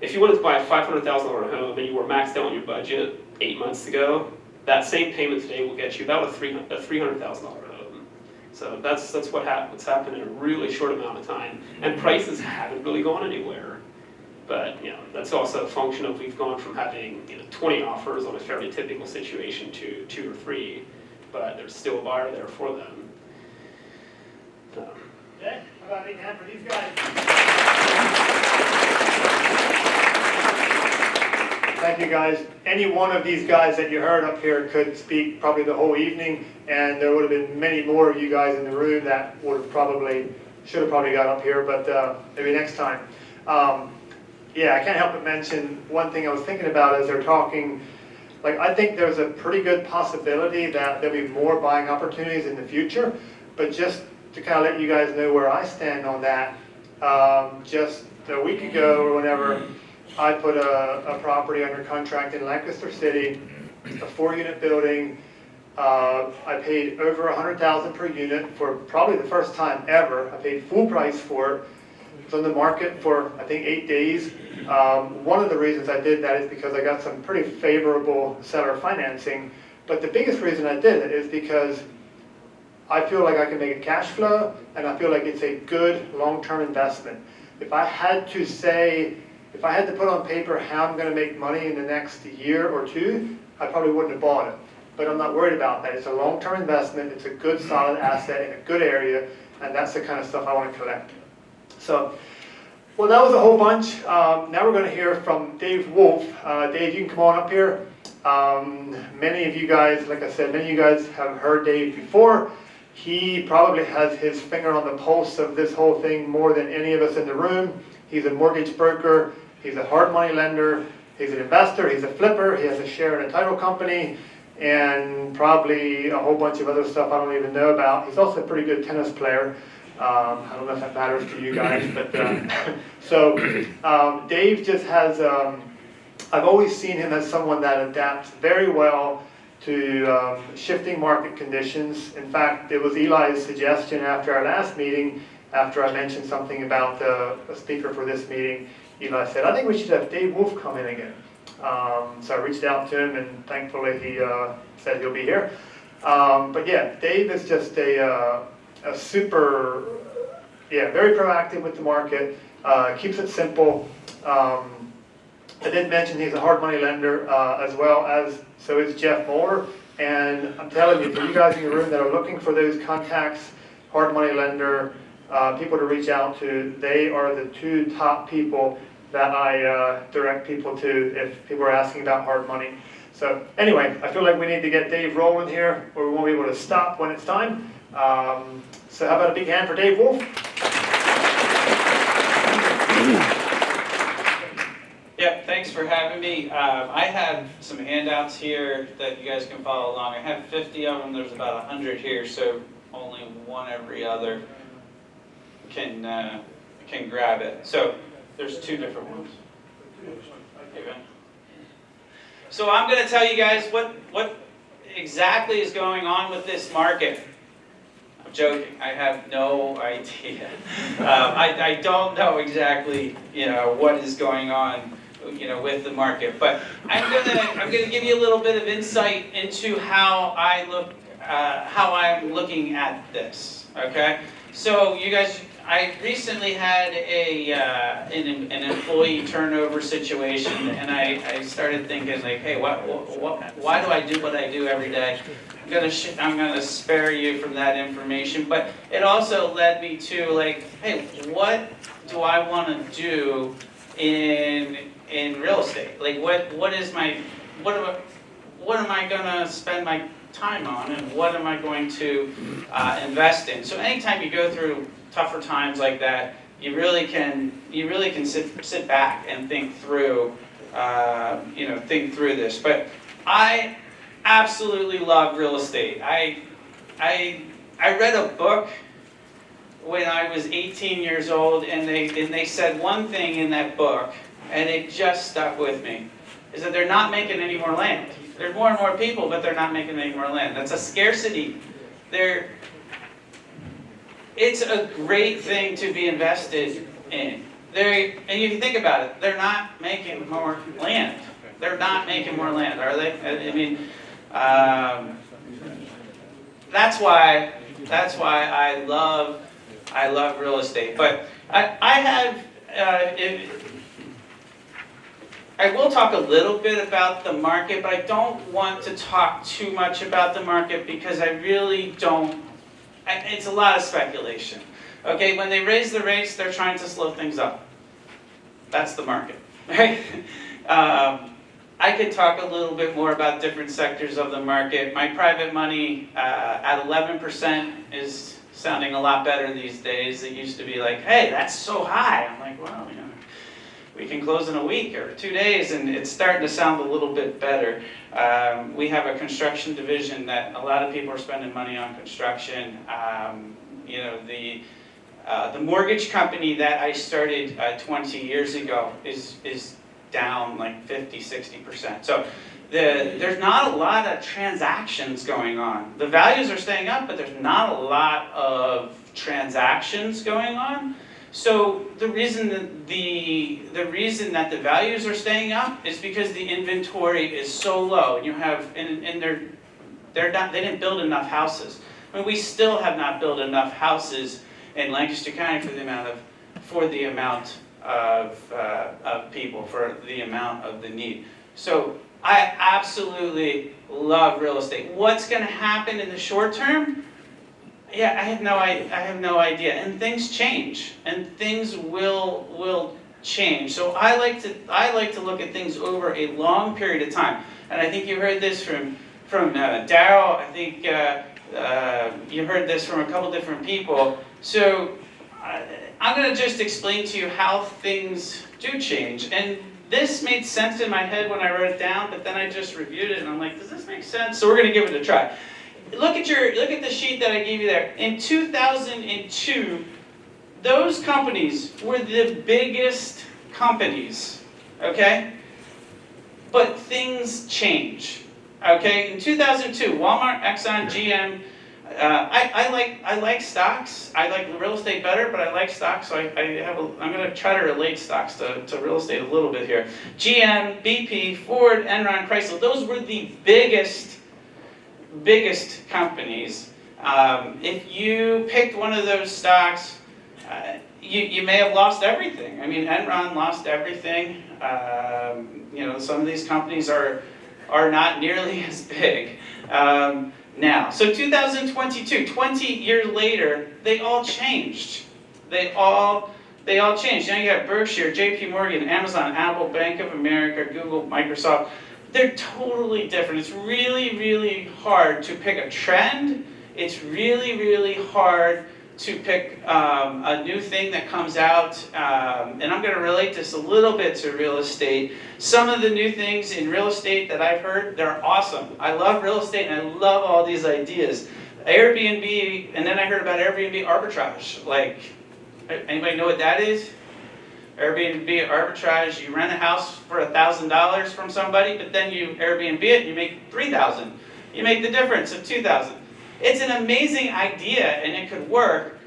if you wanted to buy a $500,000 home and you were maxed out on your budget 8 months ago, that same payment today will get you about a $300,000 home. So that's what's happened in a really short amount of time, and prices haven't really gone anywhere. But that's also a function of we've gone from having 20 offers on a fairly typical situation to 2 or 3, but there's still a buyer there for them. Okay, how about a big hand for these guys? Thank you, guys. Any one of these guys that you heard up here could speak probably the whole evening, and there would have been many more of you guys in the room that should have probably got up here, but maybe next time. Yeah, I can't help but mention one thing I was thinking about as they're talking. I think there's a pretty good possibility that there'll be more buying opportunities in the future, but just to kind of let you guys know where I stand on that, just a week ago or whenever, I put a property under contract in Lancaster City, a 4-unit building. I paid over $100,000 per unit for probably the first time ever. I paid full price for it. It's on the market for, I think, 8 days. One of the reasons I did that is because I got some pretty favorable seller financing. But the biggest reason I did it is because I feel like I can make a cash flow, and I feel like it's a good long-term investment. If I had to put on paper how I'm going to make money in the next year or two, I probably wouldn't have bought it. but I'm not worried about that. It's a long-term investment, it's a good solid asset in a good area, and that's the kind of stuff I want to collect. So, well, that was a whole bunch. Now we're going to hear from Dave Wolfe. Dave, you can come on up here. Many of you guys, like I said, many of you guys have heard Dave before. He probably has his finger on the pulse of this whole thing more than any of us in the room. He's a mortgage broker, he's a hard money lender, he's an investor, he's a flipper, he has a share in a title company, and probably a whole bunch of other stuff I don't even know about. He's also a pretty good tennis player. I don't know if that matters to you guys, but so Dave just has, I've always seen him as someone that adapts very well to shifting market conditions. In fact, it was Eli's suggestion after our last meeting, after I mentioned something about a speaker for this meeting. Eli said, I think we should have Dave Wolfe come in again. So I reached out to him, and thankfully he said he'll be here. But yeah, Dave is just a super, very proactive with the market, keeps it simple. I did mention he's a hard money lender as well as, so is Jeff Mohler. And I'm telling you, for you guys in the room that are looking for those contacts, hard money lender, people to reach out to, they are the two top people that I direct people to if people are asking about hard money. So anyway, I feel like we need to get Dave rolling here, or we won't be able to stop when it's time. So how about a big hand for Dave Wolfe? Yep, thanks for having me. I have some handouts here that you guys can follow along. I have 50 of them. There's about 100 here, so only one every other can grab it. So there's two different ones. Here we go. So I'm going to tell you guys what exactly is going on with this market. I'm joking. I have no idea. I don't know exactly, what is going on, with the market. But I'm gonna give you a little bit of insight into how I'm looking at this. Okay. So you guys, I recently had an employee turnover situation, and I started thinking like, hey, why do I do what I do every day? I'm gonna spare you from that information, but it also led me to like, hey, what do I want to do in real estate? Like, what am I gonna spend my time on, and what am I going to invest in? So anytime you go through tougher times like that, you really can sit back and think through this. But I absolutely love real estate. I read a book when I was 18 years old, and they said one thing in that book, and it just stuck with me, is that they're not making any more land. There's more and more people, but they're not making any more land. That's a scarcity. It's a great thing to be invested in. And you think about it, they're not making more land. They're not making more land, are they? I mean, that's why I love real estate. But I will talk a little bit about the market, but I don't want to talk too much about the market because I really don't. It's a lot of speculation. Okay, when they raise the rates, they're trying to slow things up. That's the market, right? I could talk a little bit more about different sectors of the market. My private money at 11% is sounding a lot better these days. It used to be like, hey, that's so high. I'm like, well, we can close in a week or 2 days, and it's starting to sound a little bit better. We have a construction division that a lot of people are spending money on construction. The mortgage company that I started 20 years ago is down like 50-60%. So there's not a lot of transactions going on. The values are staying up, but there's not a lot of transactions going on. So the reason that the values are staying up is because the inventory is so low. You have they didn't build enough houses. I mean, we still have not built enough houses in Lancaster County for the amount of people, for the amount of the need. So I absolutely love real estate. What's going to happen in the short term? Yeah, I have no idea. And things change, and things will change. So I like to look at things over a long period of time. And I think you heard this from Darrell. I think you heard this from a couple different people. So I'm going to just explain to you how things do change. And this made sense in my head when I wrote it down, but then I just reviewed it and I'm like, does this make sense? So we're going to give it a try. Look at the sheet that I gave you there. In 2002, those companies were the biggest companies, okay? But things change, okay? In 2002, Walmart, Exxon, GM. I like stocks. I like real estate better, but I like stocks. So I'm going to try to relate stocks to real estate a little bit here. GM, BP, Ford, Enron, Chrysler. Those were the biggest companies. If you picked one of those stocks, you may have lost everything. I mean, Enron lost everything. Some of these companies are not nearly as big now. So 2022, 20 years later, they all changed. They all changed. Now you have Berkshire, JP Morgan, Amazon, Apple, Bank of America, Google, Microsoft. They're totally different. It's really, really hard to pick a trend. It's really, really hard to pick a new thing that comes out. And I'm going to relate this a little bit to real estate. Some of the new things in real estate that I've heard, they're awesome. I love real estate and I love all these ideas. Airbnb, and then I heard about Airbnb arbitrage. Like, anybody know what that is? Airbnb arbitrage, you rent a house for $1,000 from somebody, but then you Airbnb it and you make $3,000. You make the difference of $2,000. It's an amazing idea and it could work.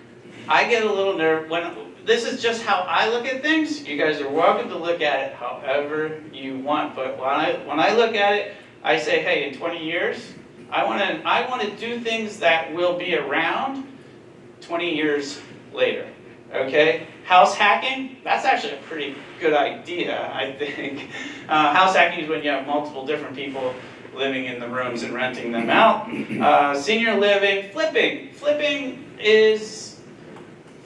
I get a little nervous when this is just how I look at things. You guys are welcome to look at it however you want, but when I look at it, I say, hey, in 20 years, I want to do things that will be around 20 years later. Okay? House hacking, that's actually a pretty good idea, I think. House hacking is when you have multiple different people living in the rooms and renting them out. Senior living, flipping. Flipping is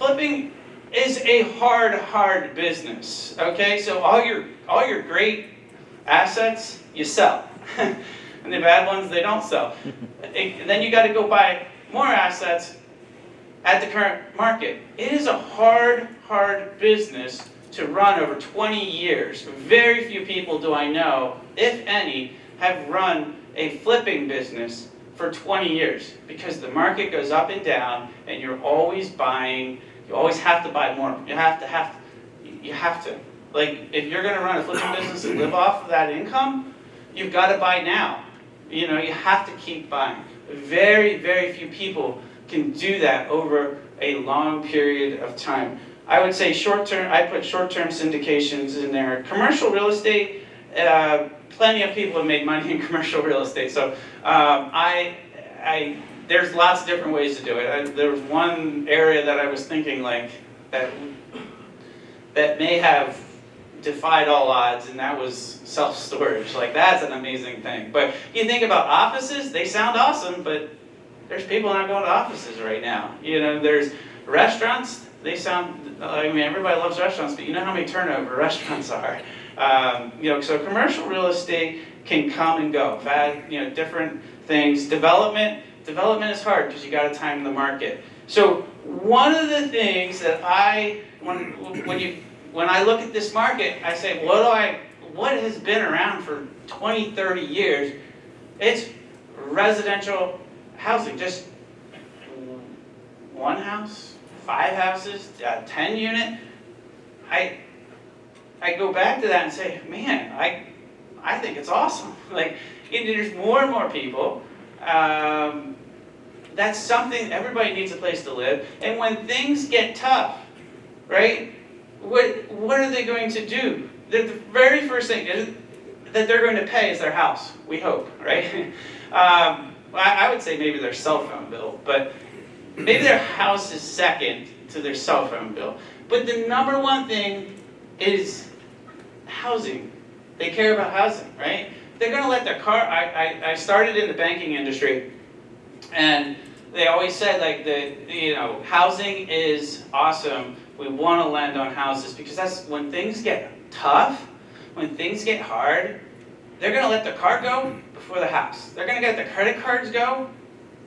a hard business. Okay? So all your great assets, you sell. And the bad ones, they don't sell. And then you got to go buy more assets at the current market. It is a hard business to run over 20 years. Very few people do I know, if any, have run a flipping business for 20 years because the market goes up and down and you're always buying. You always have to buy more. You have to. Like, if you're going to run a flipping business and live off of that income, you've got to buy now. You have to keep buying. Very, very few people can do that over a long period of time. I would say short-term, I put short-term syndications in there. Commercial real estate, plenty of people have made money in commercial real estate. So there's lots of different ways to do it. There was one area that I was thinking like that may have defied all odds, and that was self-storage. Like, that's an amazing thing. But you think about offices, they sound awesome, but there's people not going to offices right now. There's restaurants, they sound, everybody loves restaurants, but you know how many turnover restaurants are. So commercial real estate can come and go. Different things. Development is hard because you got to time the market. So one of the things that when I look at this market, I say, what has been around for 20, 30 years? It's residential housing, just one house, 5 houses, 10 unit. I go back to that and say, man, I think it's awesome. Like, there's more and more people. That's something, everybody needs a place to live. And when things get tough, right, what are they going to do? The very first thing that they're going to pay is their house, we hope, right? I would say maybe their cell phone bill, but maybe their house is second to their cell phone bill. But the number one thing is housing. They care about housing, right? they're going to let their car. I started in the banking industry, and they always said like housing is awesome. We want to lend on houses because that's when things get tough, when things get hard. They're going to let their car go before the house. They're going to let their credit cards go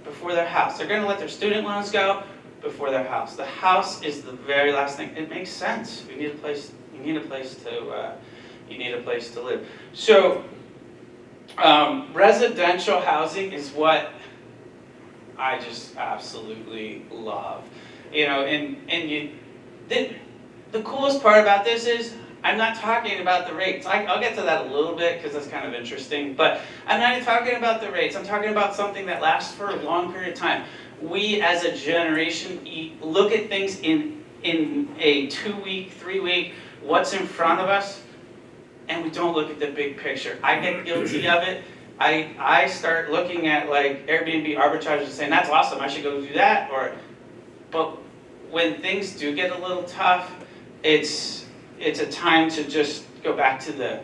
before their house. They're going to let their student loans go before their house. The house is the very last thing. It makes sense. You need a place. You need a place to live. So, residential housing is what I just absolutely love. The coolest part about this is I'm not talking about the rates. I'll get to that a little bit because that's kind of interesting. But I'm not even talking about the rates. I'm talking about something that lasts for a long period of time. We as a generation look at things in a 2-week, 3-week, what's in front of us, and we don't look at the big picture. I get guilty of it. I start looking at like Airbnb arbitrage and saying, that's awesome, I should go do that. But when things do get a little tough, it's a time to just go back to the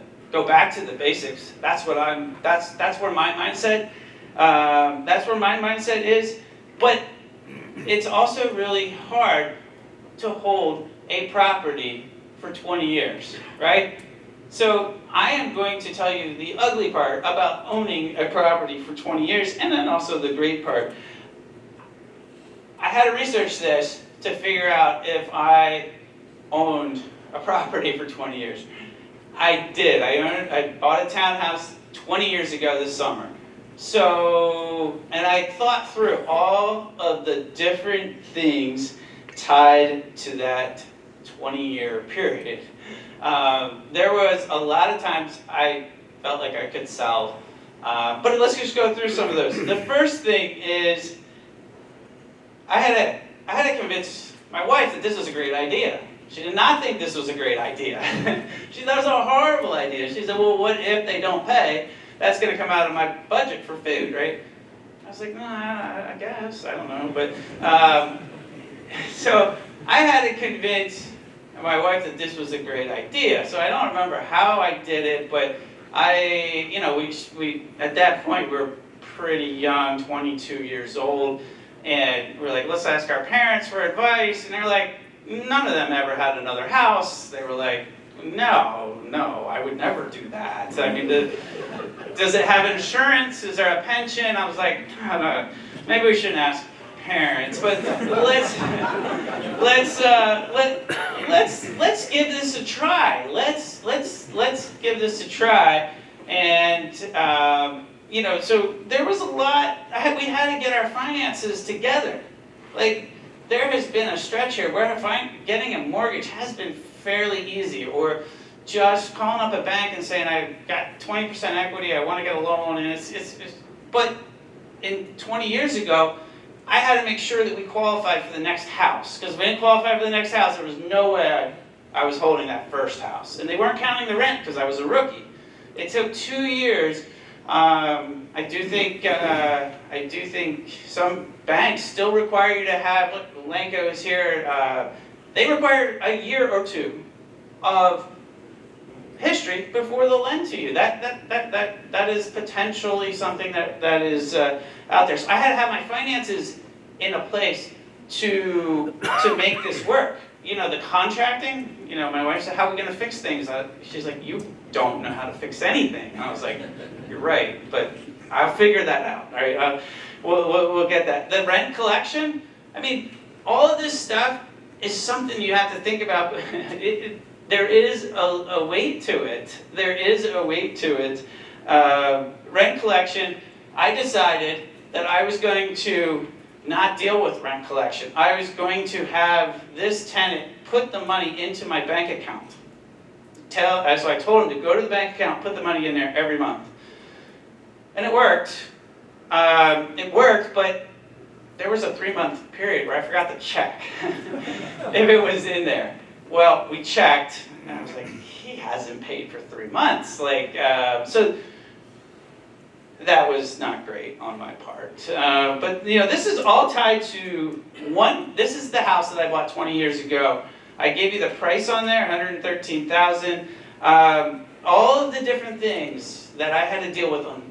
basics. That's where my mindset. That's where my mindset is. But it's also really hard to hold a property for 20 years, right? So I am going to tell you the ugly part about owning a property for 20 years, and then also the great part. I had to research this to figure out if I owned a property for 20 years. I did. I bought a townhouse 20 years ago this summer. So, and I thought through all of the different things tied to that 20-year period. There was a lot of times I felt like I could sell, but let's just go through some of those. The first thing is I had to convince my wife that this was a great idea. She did not think this was a great idea. She thought it was a horrible idea. She said, well, what if they don't pay? That's going to come out of my budget for food, right? I was like, no, I guess. I don't know. But so I had to convince my wife that this was a great idea. So I don't remember how I did it, but we at that point we were pretty young, 22 years old, and we're like, let's ask our parents for advice. And they're like, none of them ever had another house. They were like, no, I would never do that. I mean, does it have insurance? Is there a pension? I was like, I don't know. Maybe we shouldn't ask parents, but let's give this a try. Let's give this a try. And so there was a lot. We had to get our finances together. Like, there has been a stretch here where getting a mortgage has been fairly easy, or just calling up a bank and saying, I've got 20% equity, I want to get a loan, and but in 20 years ago, I had to make sure that we qualified for the next house, because if we didn't qualify for the next house, there was no way I was holding that first house, and they weren't counting the rent because I was a rookie. It took 2 years. I do think some banks still require you to have. Look, Lanco is here. They require a year or two of history before they'll lend to you. That is potentially something that is out there. So I had to have my finances in a place to make this work. The contracting. My wife said, "How are we going to fix things?" She's like, "You don't know how to fix anything." And I was like, "You're right, but I'll figure that out. All right, we'll get that." The rent collection. I mean, all of this stuff is something you have to think about. There is a weight to it. There is a weight to it. Rent collection. I decided that I was going to not deal with rent collection. I was going to have this tenant put the money into my bank account. So I told him to go to the bank account, put the money in there every month. And it worked. But there was a 3-month period where I forgot to check if it was in there. Well, we checked, and I was like, he hasn't paid for 3 months. So that was not great on my part. But this is all tied to one. This is the house that I bought 20 years ago. I gave you the price on there, $113,000. All of the different things that I had to deal with on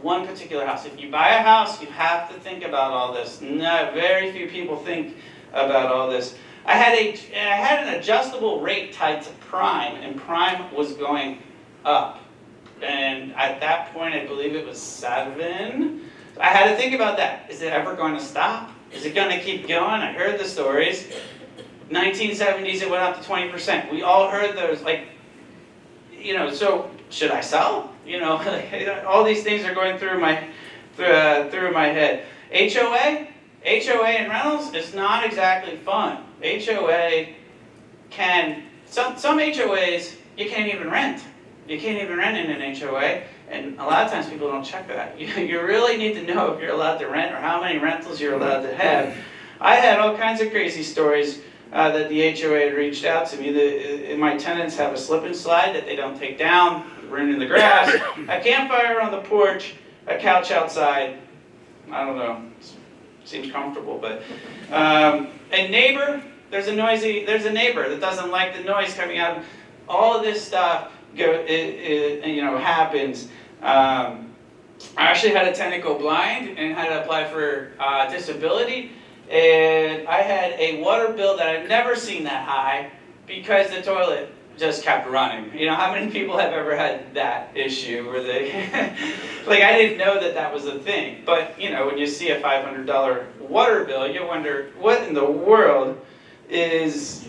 one particular house. If you buy a house, you have to think about all this. No, very few people think about all this. I had an adjustable rate tied to prime, and prime was going up. And at that point, I believe it was 7. I had to think about that. Is it ever going to stop? Is it going to keep going? I heard the stories. 1970s, it went up to 20%. We all heard those, like, you know, so should I sell? You know, all these things are going through my head. HOA and rentals is not exactly fun. HOA some HOAs you can't even rent. You can't even rent in an HOA, and a lot of times people don't check that. You really need to know if you're allowed to rent or how many rentals you're allowed to have. I had all kinds of crazy stories that the HOA had reached out to me. My tenants have a slip and slide that they don't take down, ruining the grass, a campfire on the porch, a couch outside. I don't know, seems comfortable, but a neighbor. There's a neighbor that doesn't like the noise coming out. All of this stuff happens. I actually had a tenant go blind and had to apply for disability. And I had a water bill that I've never seen that high because the toilet just kept running. You know, how many people have ever had that issue where they, like, I didn't know that was a thing. But, you know, when you see a $500 water bill, you wonder, what in the world is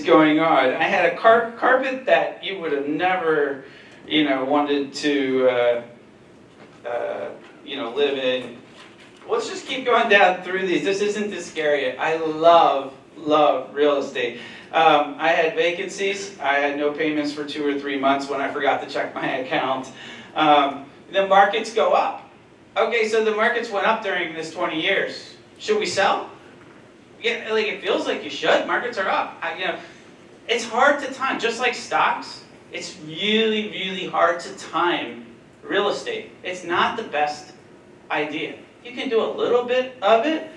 going on? I had a carpet that you would have never, you know, wanted to, live in. Let's just keep going down through these. This isn't this scary. I love real estate. I had vacancies. I had no payments for 2 or 3 months when I forgot to check my account. The markets go up. Okay, so the markets went up during this 20 years. Should we sell? Yeah, like it feels like you should. Markets are up. It's hard to time. Just like stocks, it's really, really hard to time real estate. It's not the best idea. You can do a little bit of it.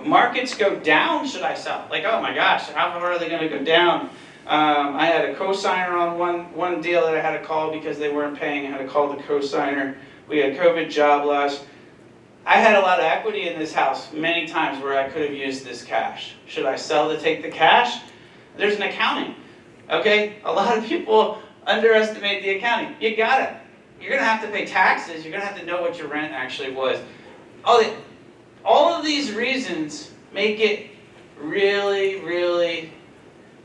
Markets go down, should I sell? Like, oh my gosh, how far are they going to go down? I had a cosigner on one deal that I had to call because they weren't paying. I had to call the cosigner. We had COVID job loss. I had a lot of equity in this house many times where I could have used this cash. Should I sell to take the cash? There's an accounting. Okay? A lot of people underestimate the accounting. You got it. You're going to have to pay taxes. You're going to have to know what your rent actually was. All of these reasons make it really, really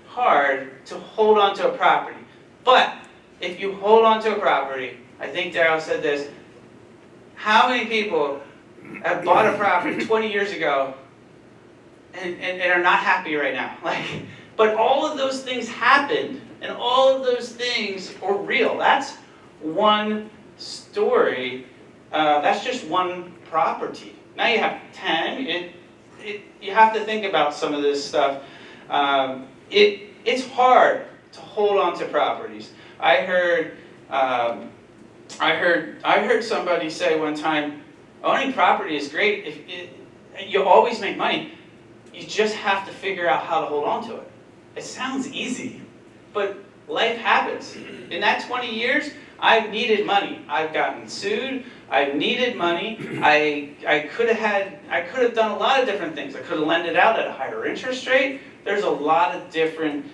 hard to hold on to a property. But if you hold on to a property, I think Darrell said this, how many people have bought a property 20 years ago and are not happy right now? But all of those things happened, and all of those things are real. That's one story. That's just one property. Now you have 10. You have to think about some of this stuff. It's hard to hold on to properties. I heard somebody say one time, owning property is great. You always make money. You just have to figure out how to hold on to it. It sounds easy, but life happens. In that 20 years, I've needed money. I've gotten sued. I've needed money. I could have done a lot of different things. I could have lent it out at a higher interest rate. There's a lot of different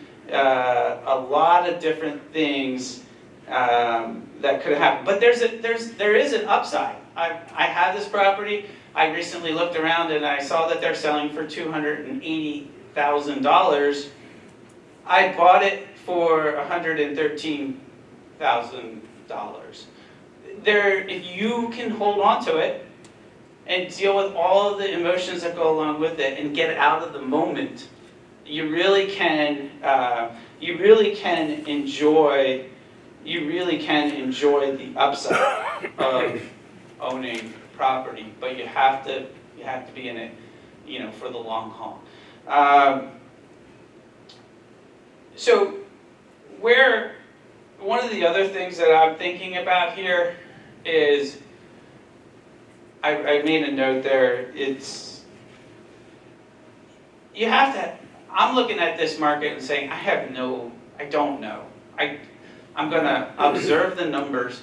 things that could have happened. But there is an upside. I have this property. I recently looked around and I saw that they're selling for $280,000. I bought it for $113,000. If you can hold on to it and deal with all of the emotions that go along with it and get out of the moment, you really can enjoy the upside of owning property, but you have to be in it, for the long haul. So one of the other things that I'm thinking about here is, I made a note there, I'm looking at this market and saying, I don't know. I'm gonna observe the numbers,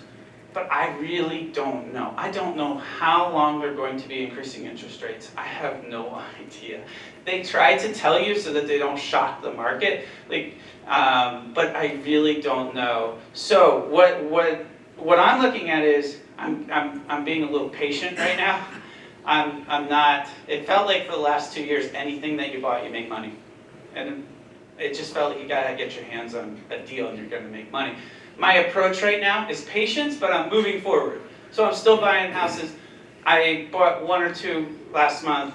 but I really don't know. I don't know how long they're going to be increasing interest rates. I have no idea. They try to tell you so that they don't shock the market, but I really don't know. So what I'm looking at is I'm being a little patient right now. I'm not. It felt like for the last 2 years, anything that you bought, you make money, and it just felt like you gotta get your hands on a deal and you're gonna make money. My approach right now is patience, but I'm moving forward. So I'm still buying houses. I bought 1 or 2 last month.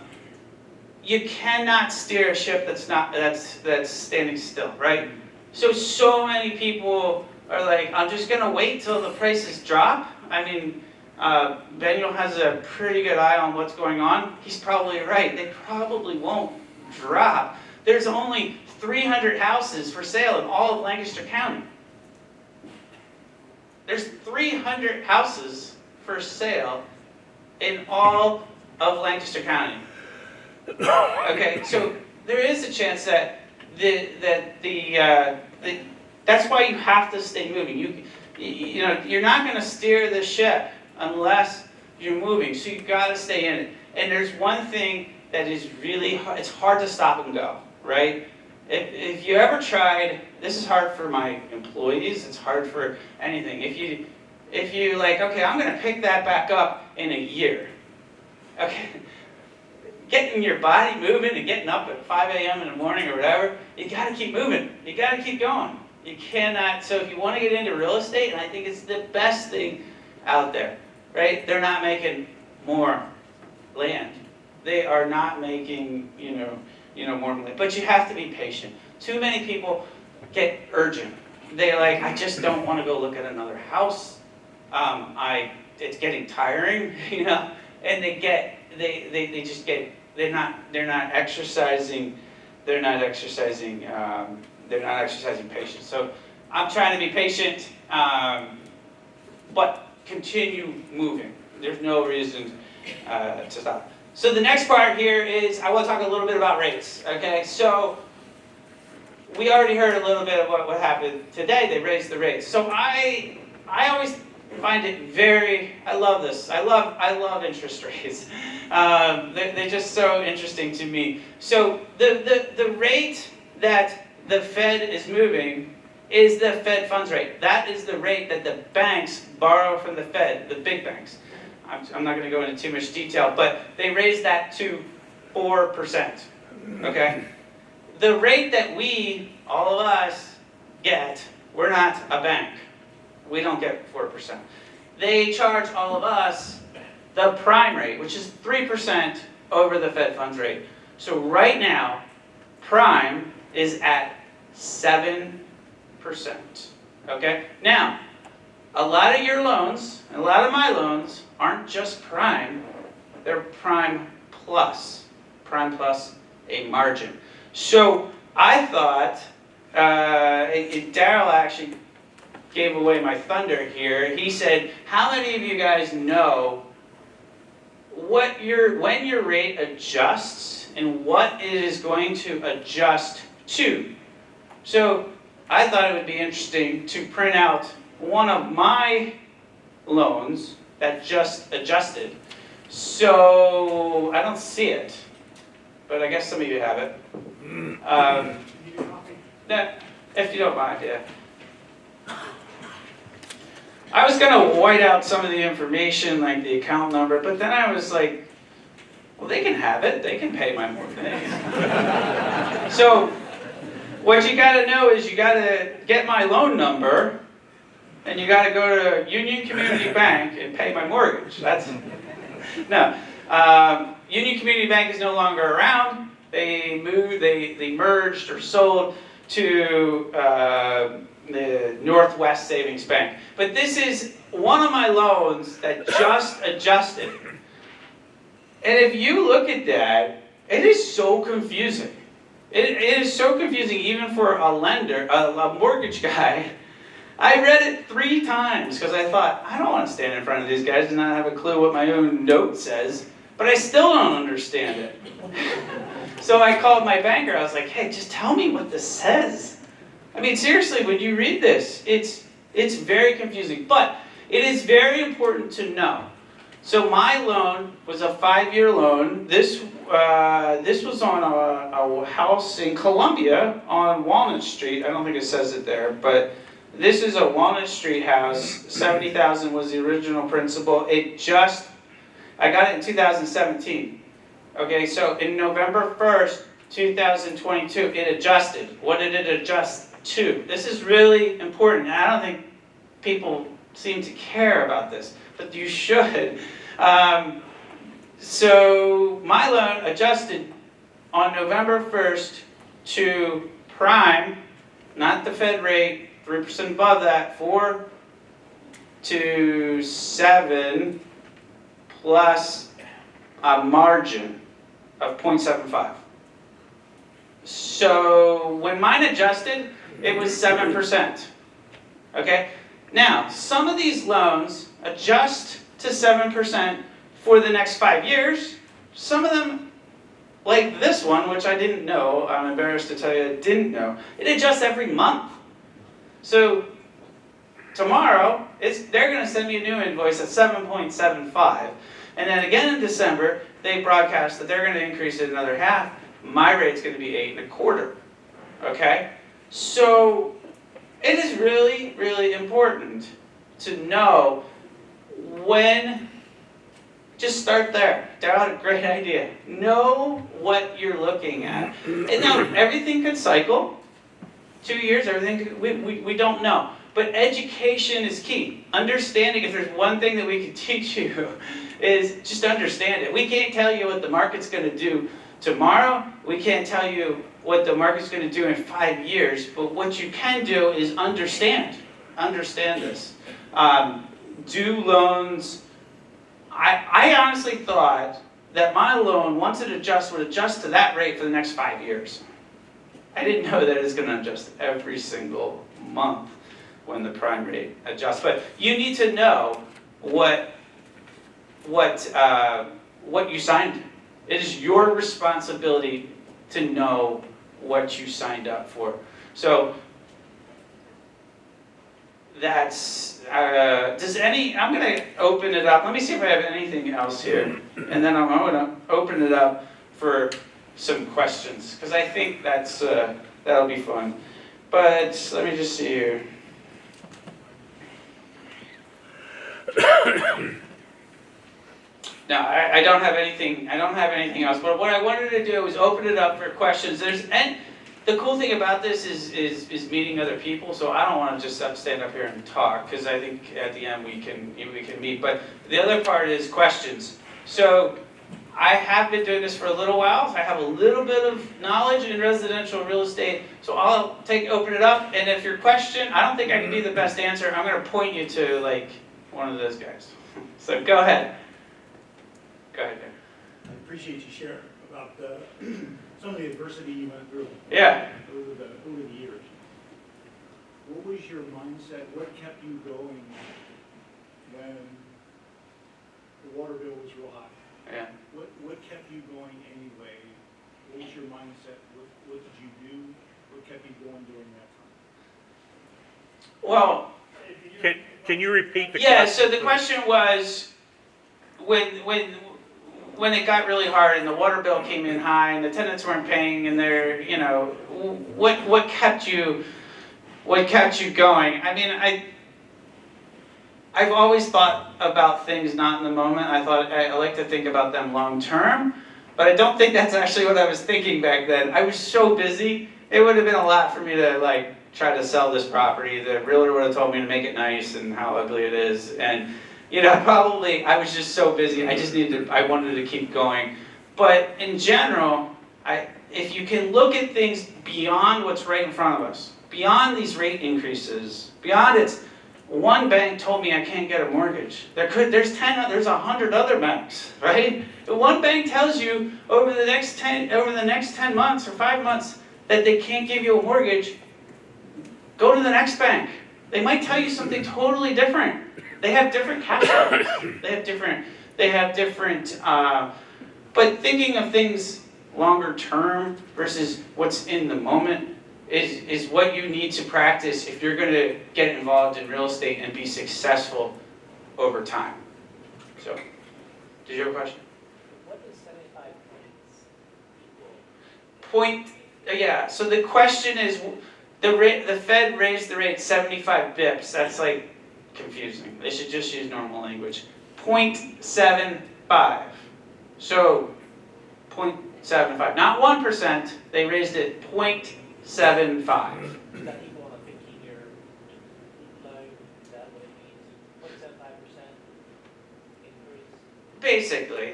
You cannot steer a ship that's standing still, right? So many people are like, I'm just gonna wait till the prices drop. I mean, Benuel has a pretty good eye on what's going on. He's probably right. They probably won't drop. There's only 300 houses for sale in all of Lancaster County. There's 300 houses for sale in all of Lancaster County. Okay, so there is a chance that that's why you have to stay moving. You know, you're not going to steer the ship unless you're moving. So you've got to stay in it. And there's one thing that is really hard. It's hard to stop and go, right? If you ever tried, this is hard for my employees, it's hard for anything. If you like, okay, I'm going to pick that back up in a year. Okay, getting your body moving and getting up at 5 a.m. in the morning or whatever, you got to keep moving. You got to keep going. You cannot, so if you want to get into real estate, and I think it's the best thing out there, right? They're not making more land. They are not making, more land. But you have to be patient. Too many people get urgent. They're like, I just don't want to go look at another house. It's getting tiring, and they're not exercising patience. So I'm trying to be patient, but continue moving. There's no reason to stop. So the next part here is I want to talk a little bit about rates. Okay, so we already heard a little bit of what happened today. They raised the rates. So I always find it I love this. I love interest rates. They're just so interesting to me. So the rate that the Fed is moving is the Fed funds rate. That is the rate that the banks borrow from the Fed, the big banks. I'm not going to go into too much detail, but they raised that to 4%. Okay? The rate that all of us, get, we're not a bank. We don't get 4%. They charge all of us the prime rate, which is 3% over the Fed funds rate. So right now, prime is at 7%. Okay? Now, a lot of your loans, a lot of my loans, aren't just prime, they're prime plus a margin. So I thought, Darrell actually gave away my thunder here. He said, how many of you guys know when your rate adjusts and what it is going to adjust to? So I thought it would be interesting to print out one of my loans that just adjusted. So I don't see it, but I guess some of you have it. If you don't mind, yeah. I was going to white out some of the information, like the account number, but then I was like, well, they can have it. They can pay my mortgage. So what you got to know is you got to get my loan number, and you got to go to Union Community Bank and pay my mortgage. No. Union Community Bank is no longer around. They moved, they merged or sold to the Northwest Savings Bank. But this is one of my loans that just adjusted. And if you look at that, it is so confusing. It is so confusing even for a lender, a mortgage guy. I read it 3 times because I thought, I don't want to stand in front of these guys and not have a clue what my own note says, but I still don't understand it. So I called my banker. I was like, hey, just tell me what this says. I mean, seriously, when you read this, it's It's very confusing, but it is very important to know. So my loan was a 5-year loan. This was on a house in Columbia on Walnut Street. I don't think it says it there, but this is a Walnut Street house. $70,000 was the original principal. I got it in 2017. Okay, so in November 1st, 2022, it adjusted. What did it adjust to? This is really important. And I don't think people seem to care about this, but you should. So my loan adjusted on November 1st to prime, not the Fed rate, 3% above that, 4 to 7 plus a margin of 0.75. So when mine adjusted, it was 7%. Okay? Now, some of these loans adjust to 7% for the next 5 years. Some of them, like this one, which I didn't know, I'm embarrassed to tell you I didn't know, it adjusts every month. So tomorrow, they're going to send me a new invoice at 7.75. And then again in December, they broadcast that they're going to increase it another half. My rate's going to be 8.25. Okay? So it is really, really important to know when. Just start there. That's a great idea. Know what you're looking at. And now, everything could cycle. 2 years, everything, we don't know. But education is key. Understanding, if there's one thing that we can teach you, is just understand it. We can't tell you what the market's going to do tomorrow. We can't tell you what the market's going to do in 5 years. But what you can do is understand. Understand this. Do loans. I honestly thought that my loan, once it adjusts, would adjust to that rate for the next 5 years. I didn't know that it's going to adjust every single month when the prime rate adjusts. But you need to know what you signed. It is your responsibility to know what you signed up for. So that's, I'm going to open it up. Let me see if I have anything else here. And then I'm going to open it up for some questions, because I think that'll be fun. But let me just see here. No, I don't have anything. I don't have anything else. But what I wanted to do is open it up for questions. And the cool thing about this is meeting other people. So I don't want to just stand up here and talk, because I think at the end we can meet. But the other part is questions. So I have been doing this for a little while. So I have a little bit of knowledge in residential real estate. So I'll open it up. And if your question, I don't think I can be the best answer. I'm going to point you to like one of those guys. So go ahead. Go ahead, Dan. I appreciate you sharing about some of the adversity you went through. Yeah. Over the years. What was your mindset? What kept you going when the water bill was real high? Yeah. What kept you going anyway? What was your mindset? What did you do? What kept you going during that time? Well, can you repeat the question? yeah. So the question was, when it got really hard and the water bill came in high and the tenants weren't paying, and they're, what kept you going? I mean, I've always thought about things not in the moment. I like to think about them long term, but I don't think that's actually what I was thinking back then. I was so busy. It would have been a lot for me to try to sell this property. The realtor would have told me to make it nice and how ugly it is, and I was just so busy. I wanted to keep going. But in general, if you can look at things beyond what's right in front of us, beyond these rate increases, beyond one bank told me I can't get a mortgage. There's 100 other banks, right? But one bank tells you over the next 10 months or 5 months that they can't give you a mortgage. Go to the next bank. They might tell you something totally different. They have different cash flows. They have different, but thinking of things longer term versus what's in the moment, is what you need to practice if you're going to get involved in real estate and be successful over time. So, did you have a question? What does 75 points equal? Yeah, so the question is, the Fed raised the rate 75 bips. That's like confusing. They should just use normal language. 0.75. So 0.75, not 1%. They raised it 0.75. Is that equal on a 15-year loan? Is that what it means? 0.75% increase? Basically,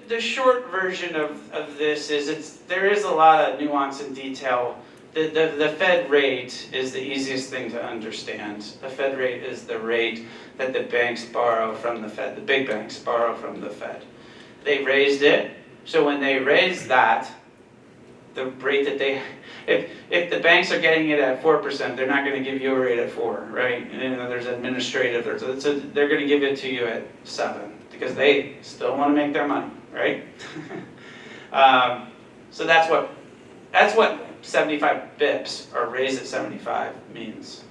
the short version of this is there is a lot of nuance and detail. The Fed rate is the easiest thing to understand. The Fed rate is the rate that the banks borrow from the Fed. The big banks borrow from the Fed. They raised it, so when they raised that, the rate that if the banks are getting it at 4%, they're not going to give you a rate at 4, right? And there's administrative, so they're going to give it to you at 7 because they still want to make their money, right? So that's what 75 bips or raised at 75 means.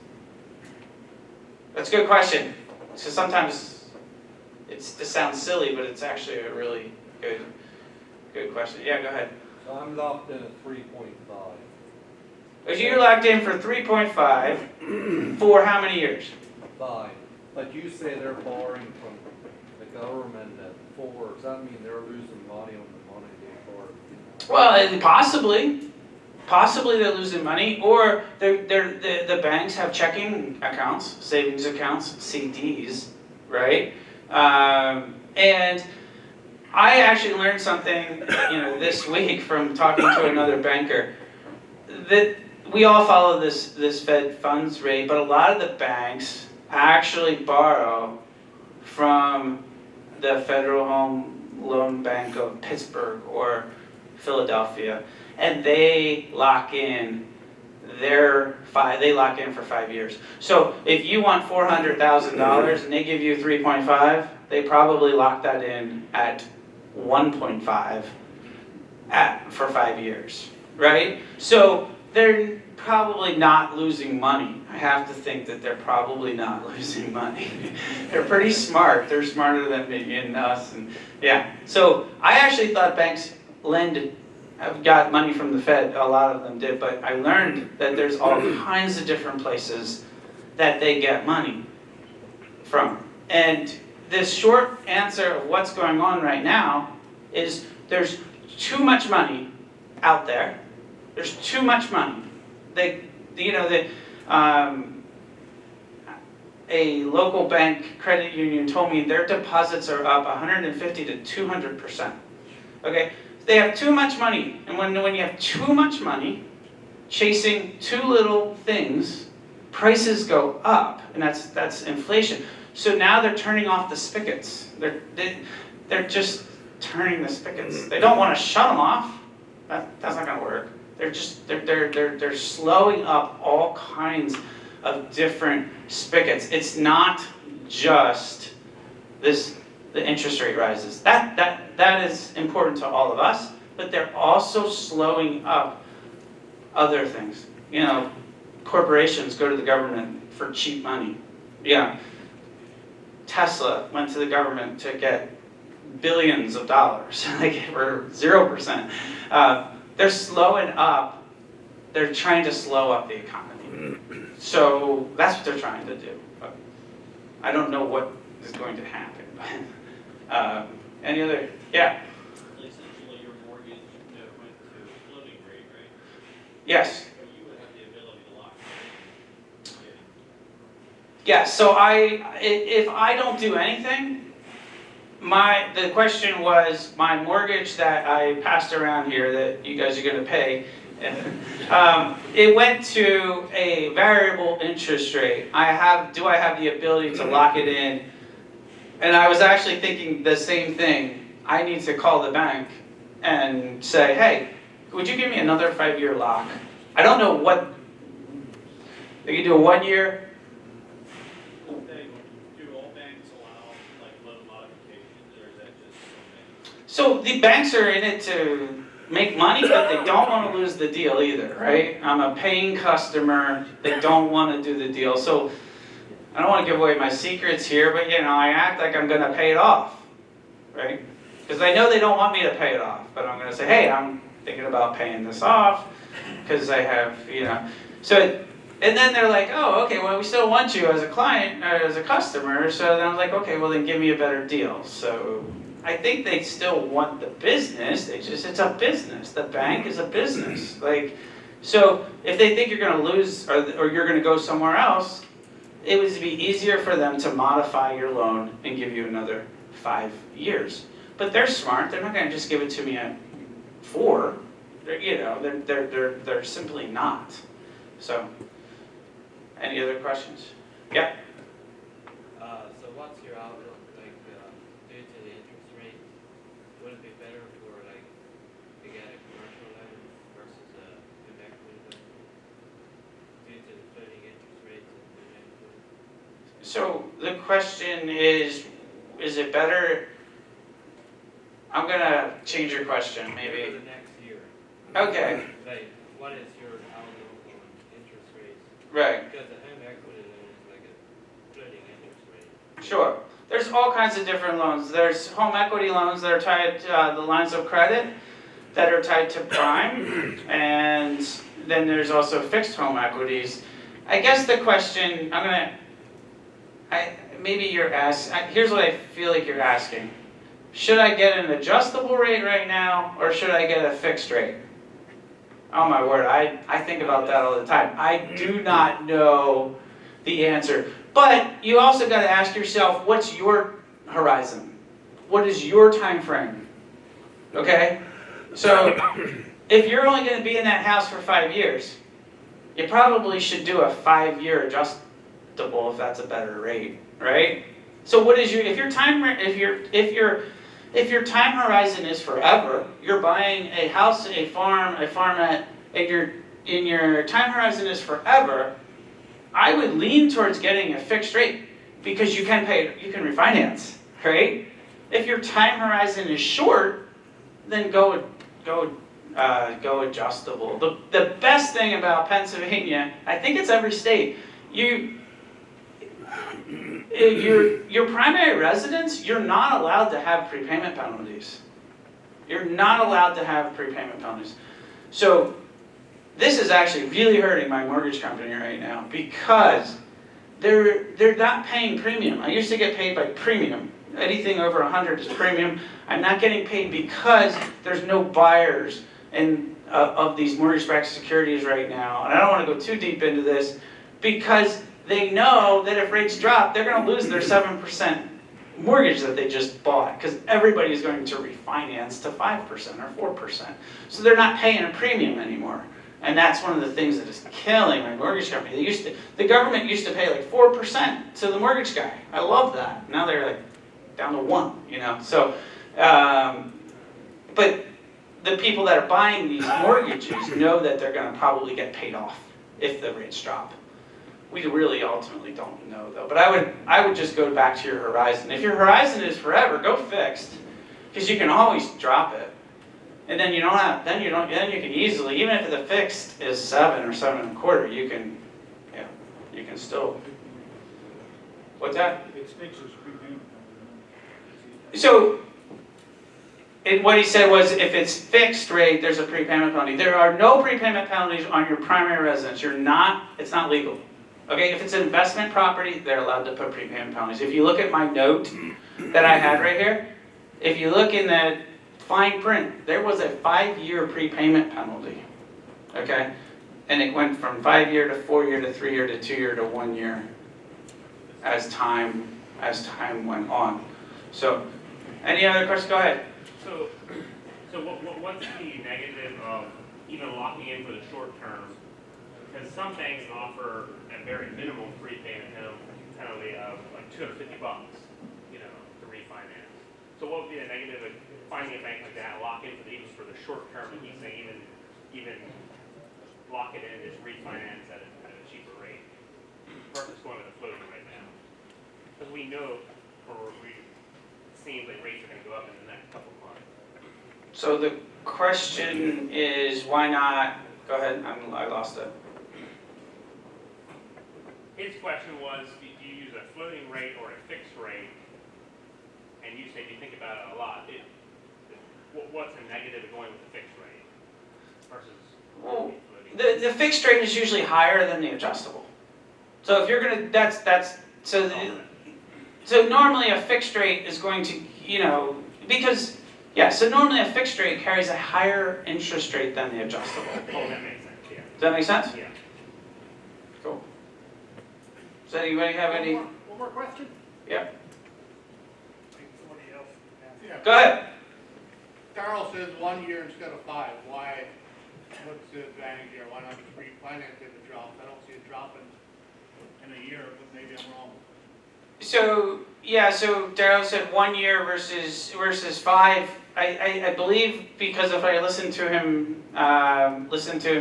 That's a good question. So sometimes it sounds silly, but it's actually a really good question. Yeah, go ahead. So I'm locked in at 3.5. Because you're locked in for 3.5 for how many years? 5. But you say they're borrowing from the government at 4. Does that mean they're losing money on the money they borrowed? Well, possibly they're losing money, or the banks have checking accounts, savings accounts, CDs, right? And I actually learned something, this week from talking to another banker, that we all follow this Fed funds rate, but a lot of the banks actually borrow from the Federal Home Loan Bank of Pittsburgh or Philadelphia, and they lock in for 5 years. So if you want $400,000 and they give you 3.5, they probably lock that in at 1.5 for 5 years, right? So they're probably not losing money. I have to think that they're probably not losing money. They're pretty smart. They're smarter than me and us. And yeah. So I actually thought banks have got money from the Fed. A lot of them did, but I learned that there's all kinds of different places that they get money from. And the short answer of what's going on right now is there's too much money out there. There's too much money. A local bank credit union told me their deposits are up 150 to 200%. Okay, they have too much money, and when you have too much money chasing too little things, prices go up, and that's inflation. So now they're turning off the spigots. They're just turning the spigots. They don't want to shut them off. That's not going to work. They're slowing up all kinds of different spigots. It's not just the interest rate rises. That is important to all of us, but they're also slowing up other things. Corporations go to the government for cheap money. Yeah. Tesla went to the government to get billions of dollars, like for 0%. They're slowing up. They're trying to slow up the economy. So that's what they're trying to do. But I don't know what is going to happen. Any other? Yeah. Essentially, your mortgage went to floating rate, right? Yes. So you would have the ability to lock it in. Yeah. So if I don't do anything, the question was my mortgage that I passed around here that you guys are going to pay. It went to a variable interest rate. Do I have the ability to lock it in? And I was actually thinking the same thing. I need to call the bank and say, hey, would you give me another 5-year lock? I don't know what, they can do a 1 year. Do all banks allow loan modifications, or is that just some banks? So the banks are in it make money, but they don't want to lose the deal either, right? I'm a paying customer, they don't want to do the deal. So I don't want to give away my secrets here, but I act like I'm going to pay it off, right? Because I know they don't want me to pay it off, but I'm going to say, hey, I'm thinking about paying this off because I have, So, and then they're like, oh, okay, well, we still want you as a client, as a customer. So then I was like, okay, well, then give me a better deal. So I think they still want the business. It's a business. The bank is a business. So if they think you're going to lose or you're going to go somewhere else, it would be easier for them to modify your loan and give you another 5 years. But they're smart. They're not going to just give it to me at 4. They're simply not. So, any other questions? Yeah. So what's your outlook, due to the interest rate? Would it be better for, to get a commercial loan versus a home equity loan? Due to the floating interest rates and home equity? So, the question is it better? I'm going to change your question, maybe. For the next year. Okay. What is your outlook on interest rates? Right. Because the home equity loan is like a floating interest rate. Sure. There's all kinds of different loans. There's home equity loans that are tied to the lines of credit that are tied to prime, and then there's also fixed home equities. I guess the question maybe you're asking. Here's what I feel like you're asking: should I get an adjustable rate right now, or should I get a fixed rate? Oh my word, I think about that all the time. I do not know the answer. But you also got to ask yourself, what's your horizon? What is your time frame? Okay? So, if you're only going to be in that house for 5 years, you probably should do a 5-year adjustable if that's a better rate, right? So what is if your time horizon is forever, you're buying a house, a farmette, and your time horizon is forever, I would lean towards getting a fixed rate because you can refinance, right? If your time horizon is short, then go adjustable. The best thing about Pennsylvania, I think it's every state, your primary residence, you're not allowed to have prepayment penalties. You're not allowed to have prepayment penalties. So this is actually really hurting my mortgage company right now because they're not paying premium. I used to get paid by premium. Anything over 100 is premium. I'm not getting paid because there's no buyers of these mortgage-backed securities right now. And I don't want to go too deep into this because they know that if rates drop, they're going to lose their 7% mortgage that they just bought because everybody is going to refinance to 5% or 4%. So they're not paying a premium anymore. And that's one of the things that is killing my mortgage company. The government used to pay like 4% to the mortgage guy. I love that. Now they're like down to 1, So, but the people that are buying these mortgages know that they're going to probably get paid off if the rates drop. We really ultimately don't know though. But I would just go back to your horizon. If your horizon is forever, go fixed, because you can always drop it. And then you can easily, even if the fixed is 7 or 7.25, you can still. What's that? It's fixed as prepayment. So, what he said was, if it's fixed rate, there's a prepayment penalty. There are no prepayment penalties on your primary residence. It's not legal. Okay, if it's an investment property, they're allowed to put prepayment penalties. If you look at my note that I had right here, if you look in the fine print, there was a 5-year prepayment penalty, okay? And it went from 5-year to 4-year to 3-year to 2-year to 1 year as time went on. So, any other questions? Go ahead. So what's the negative of even locking in for the short term? Because some banks offer a very minimal prepayment penalty of like $250, to refinance. So what would be the negative of finding a bank like that, lock in even for the short term, and he's saying even lock it in and just refinance at a cheaper rate versus going with a floating right now? Because we know, it seems like rates are going to go up in the next couple of months. So the question is, why not, go ahead, I lost it. His question was, do you use a floating rate or a fixed rate? And you said you think about it a lot. What's a negative of going with the fixed rate versus Well, floating? the fixed rate is usually higher than the adjustable. So if you're gonna, so normally a fixed rate is going to, so normally a fixed rate carries a higher interest rate than the adjustable. Oh, that makes sense, yeah. Does that make sense? Yeah. Cool. Does anybody have any? One more question? Yep. Somebody else asked. Yeah. Go ahead. Darrell says 1 year instead of 5. Why? What's the advantage here? Why not just refinance it and drop? I don't see it dropping in a year, but maybe I'm wrong. So Darrell said 1 year versus 5. I believe, because if I listened to him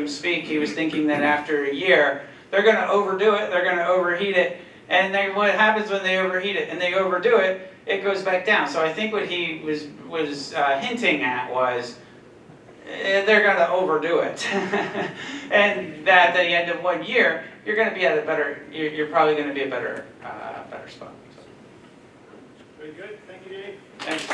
speak, he was thinking that after a year they're going to overdo it, they're going to overheat it, and then what happens when they overheat it and they overdo it, it goes back down. So I think what he was hinting at was they're going to overdo it, and that at the end of 1 year you're going to be at a better. You're probably going to be a better spot. So. Very good. Thank you, Dave. Thanks.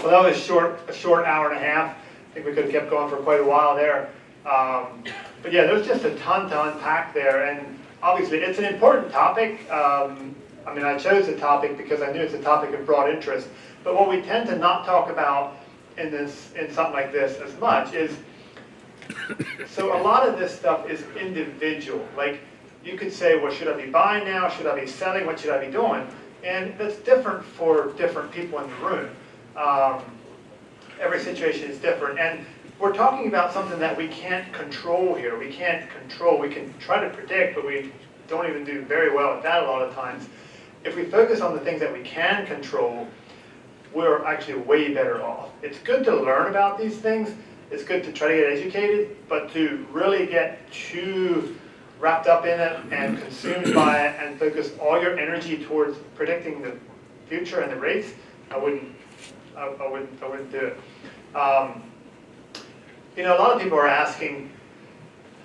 Well, that was a short hour and a half. I think we could have kept going for quite a while there. But yeah, there's just a ton to unpack there, and obviously it's an important topic. I chose the topic because I knew it's a topic of broad interest. But what we tend to not talk about in something like this as much is, so a lot of this stuff is individual. Like, you could say, well, should I be buying now? Should I be selling? What should I be doing? And that's different for different people in the room. Every situation is different. And we're talking about something that we can't control here. We can't control. We can try to predict, but we don't even do very well at that a lot of times. If we focus on the things that we can control, we're actually way better off. It's good to learn about these things. It's good to try to get educated, but to really get too wrapped up in it and consumed by it and focus all your energy towards predicting the future and the rates, I wouldn't do it. A lot of people are asking,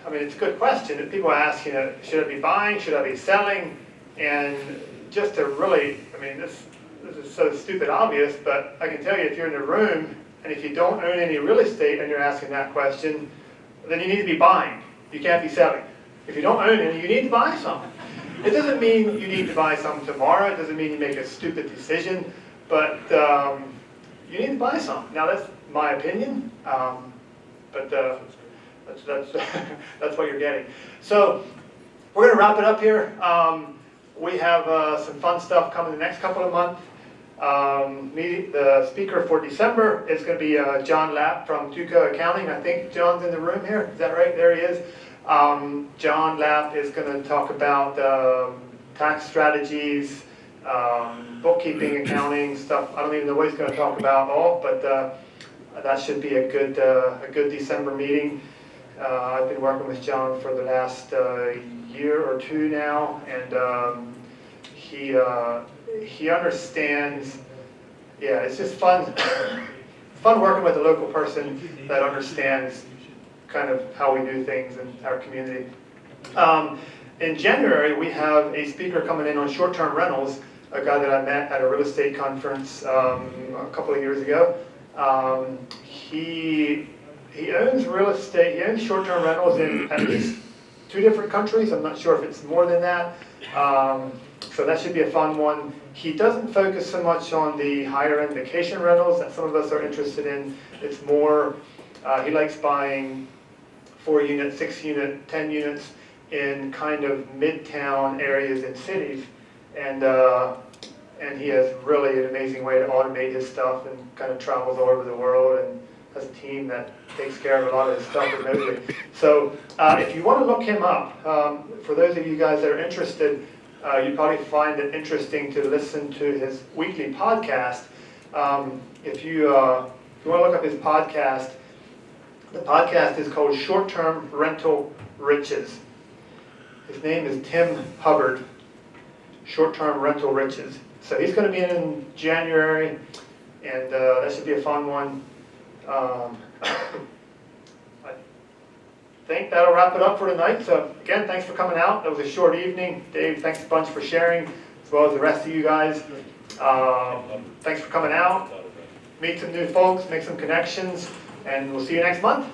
it's a good question. People are asking, should I be buying? Should I be selling? And just to really, this is so stupid obvious, but I can tell you, if you're in the room and if you don't own any real estate and you're asking that question, then you need to be buying. You can't be selling. If you don't own any, you need to buy some. It doesn't mean you need to buy some tomorrow. It doesn't mean you make a stupid decision, but you need to buy some. Now, that's my opinion, but that's what you're getting. So we're going to wrap it up here. We have some fun stuff coming the next couple of months. The speaker for December is going to be John Lapp from Tuco Accounting. I think John's in the room here. Is that right? There he is. John Lapp is going to talk about tax strategies, bookkeeping, accounting stuff. I don't even know what he's going to talk about all, but that should be a good December meeting. I've been working with John for the last year or two now, and he understands. Yeah, it's just fun working with a local person that understands kind of how we do things in our community. In January, we have a speaker coming in on short-term rentals, a guy that I met at a real estate conference a couple of years ago. He owns real estate, he owns short-term rentals in at least 2 different countries. I'm not sure if it's more than that. So that should be a fun one. He doesn't focus so much on the higher-end vacation rentals that some of us are interested in. It's more, he likes buying 4-unit, 6-unit, 10 units in kind of midtown areas in cities. And he has really an amazing way to automate his stuff and kind of travels all over the world and has a team that takes care of a lot of his stuff remotely. So if you want to look him up, for those of you guys that are interested, you'd probably find it interesting to listen to his weekly podcast. If you want to look up his podcast, the podcast is called Short-Term Rental Riches. His name is Tim Hubbard. Short-Term Rental Riches. So he's going to be in January, and that should be a fun one. I think that'll wrap it up for tonight. So again, thanks for coming out. That was a short evening. Dave, thanks a bunch for sharing, as well as the rest of you guys. Thanks for coming out. Meet some new folks, make some connections, and we'll see you next month.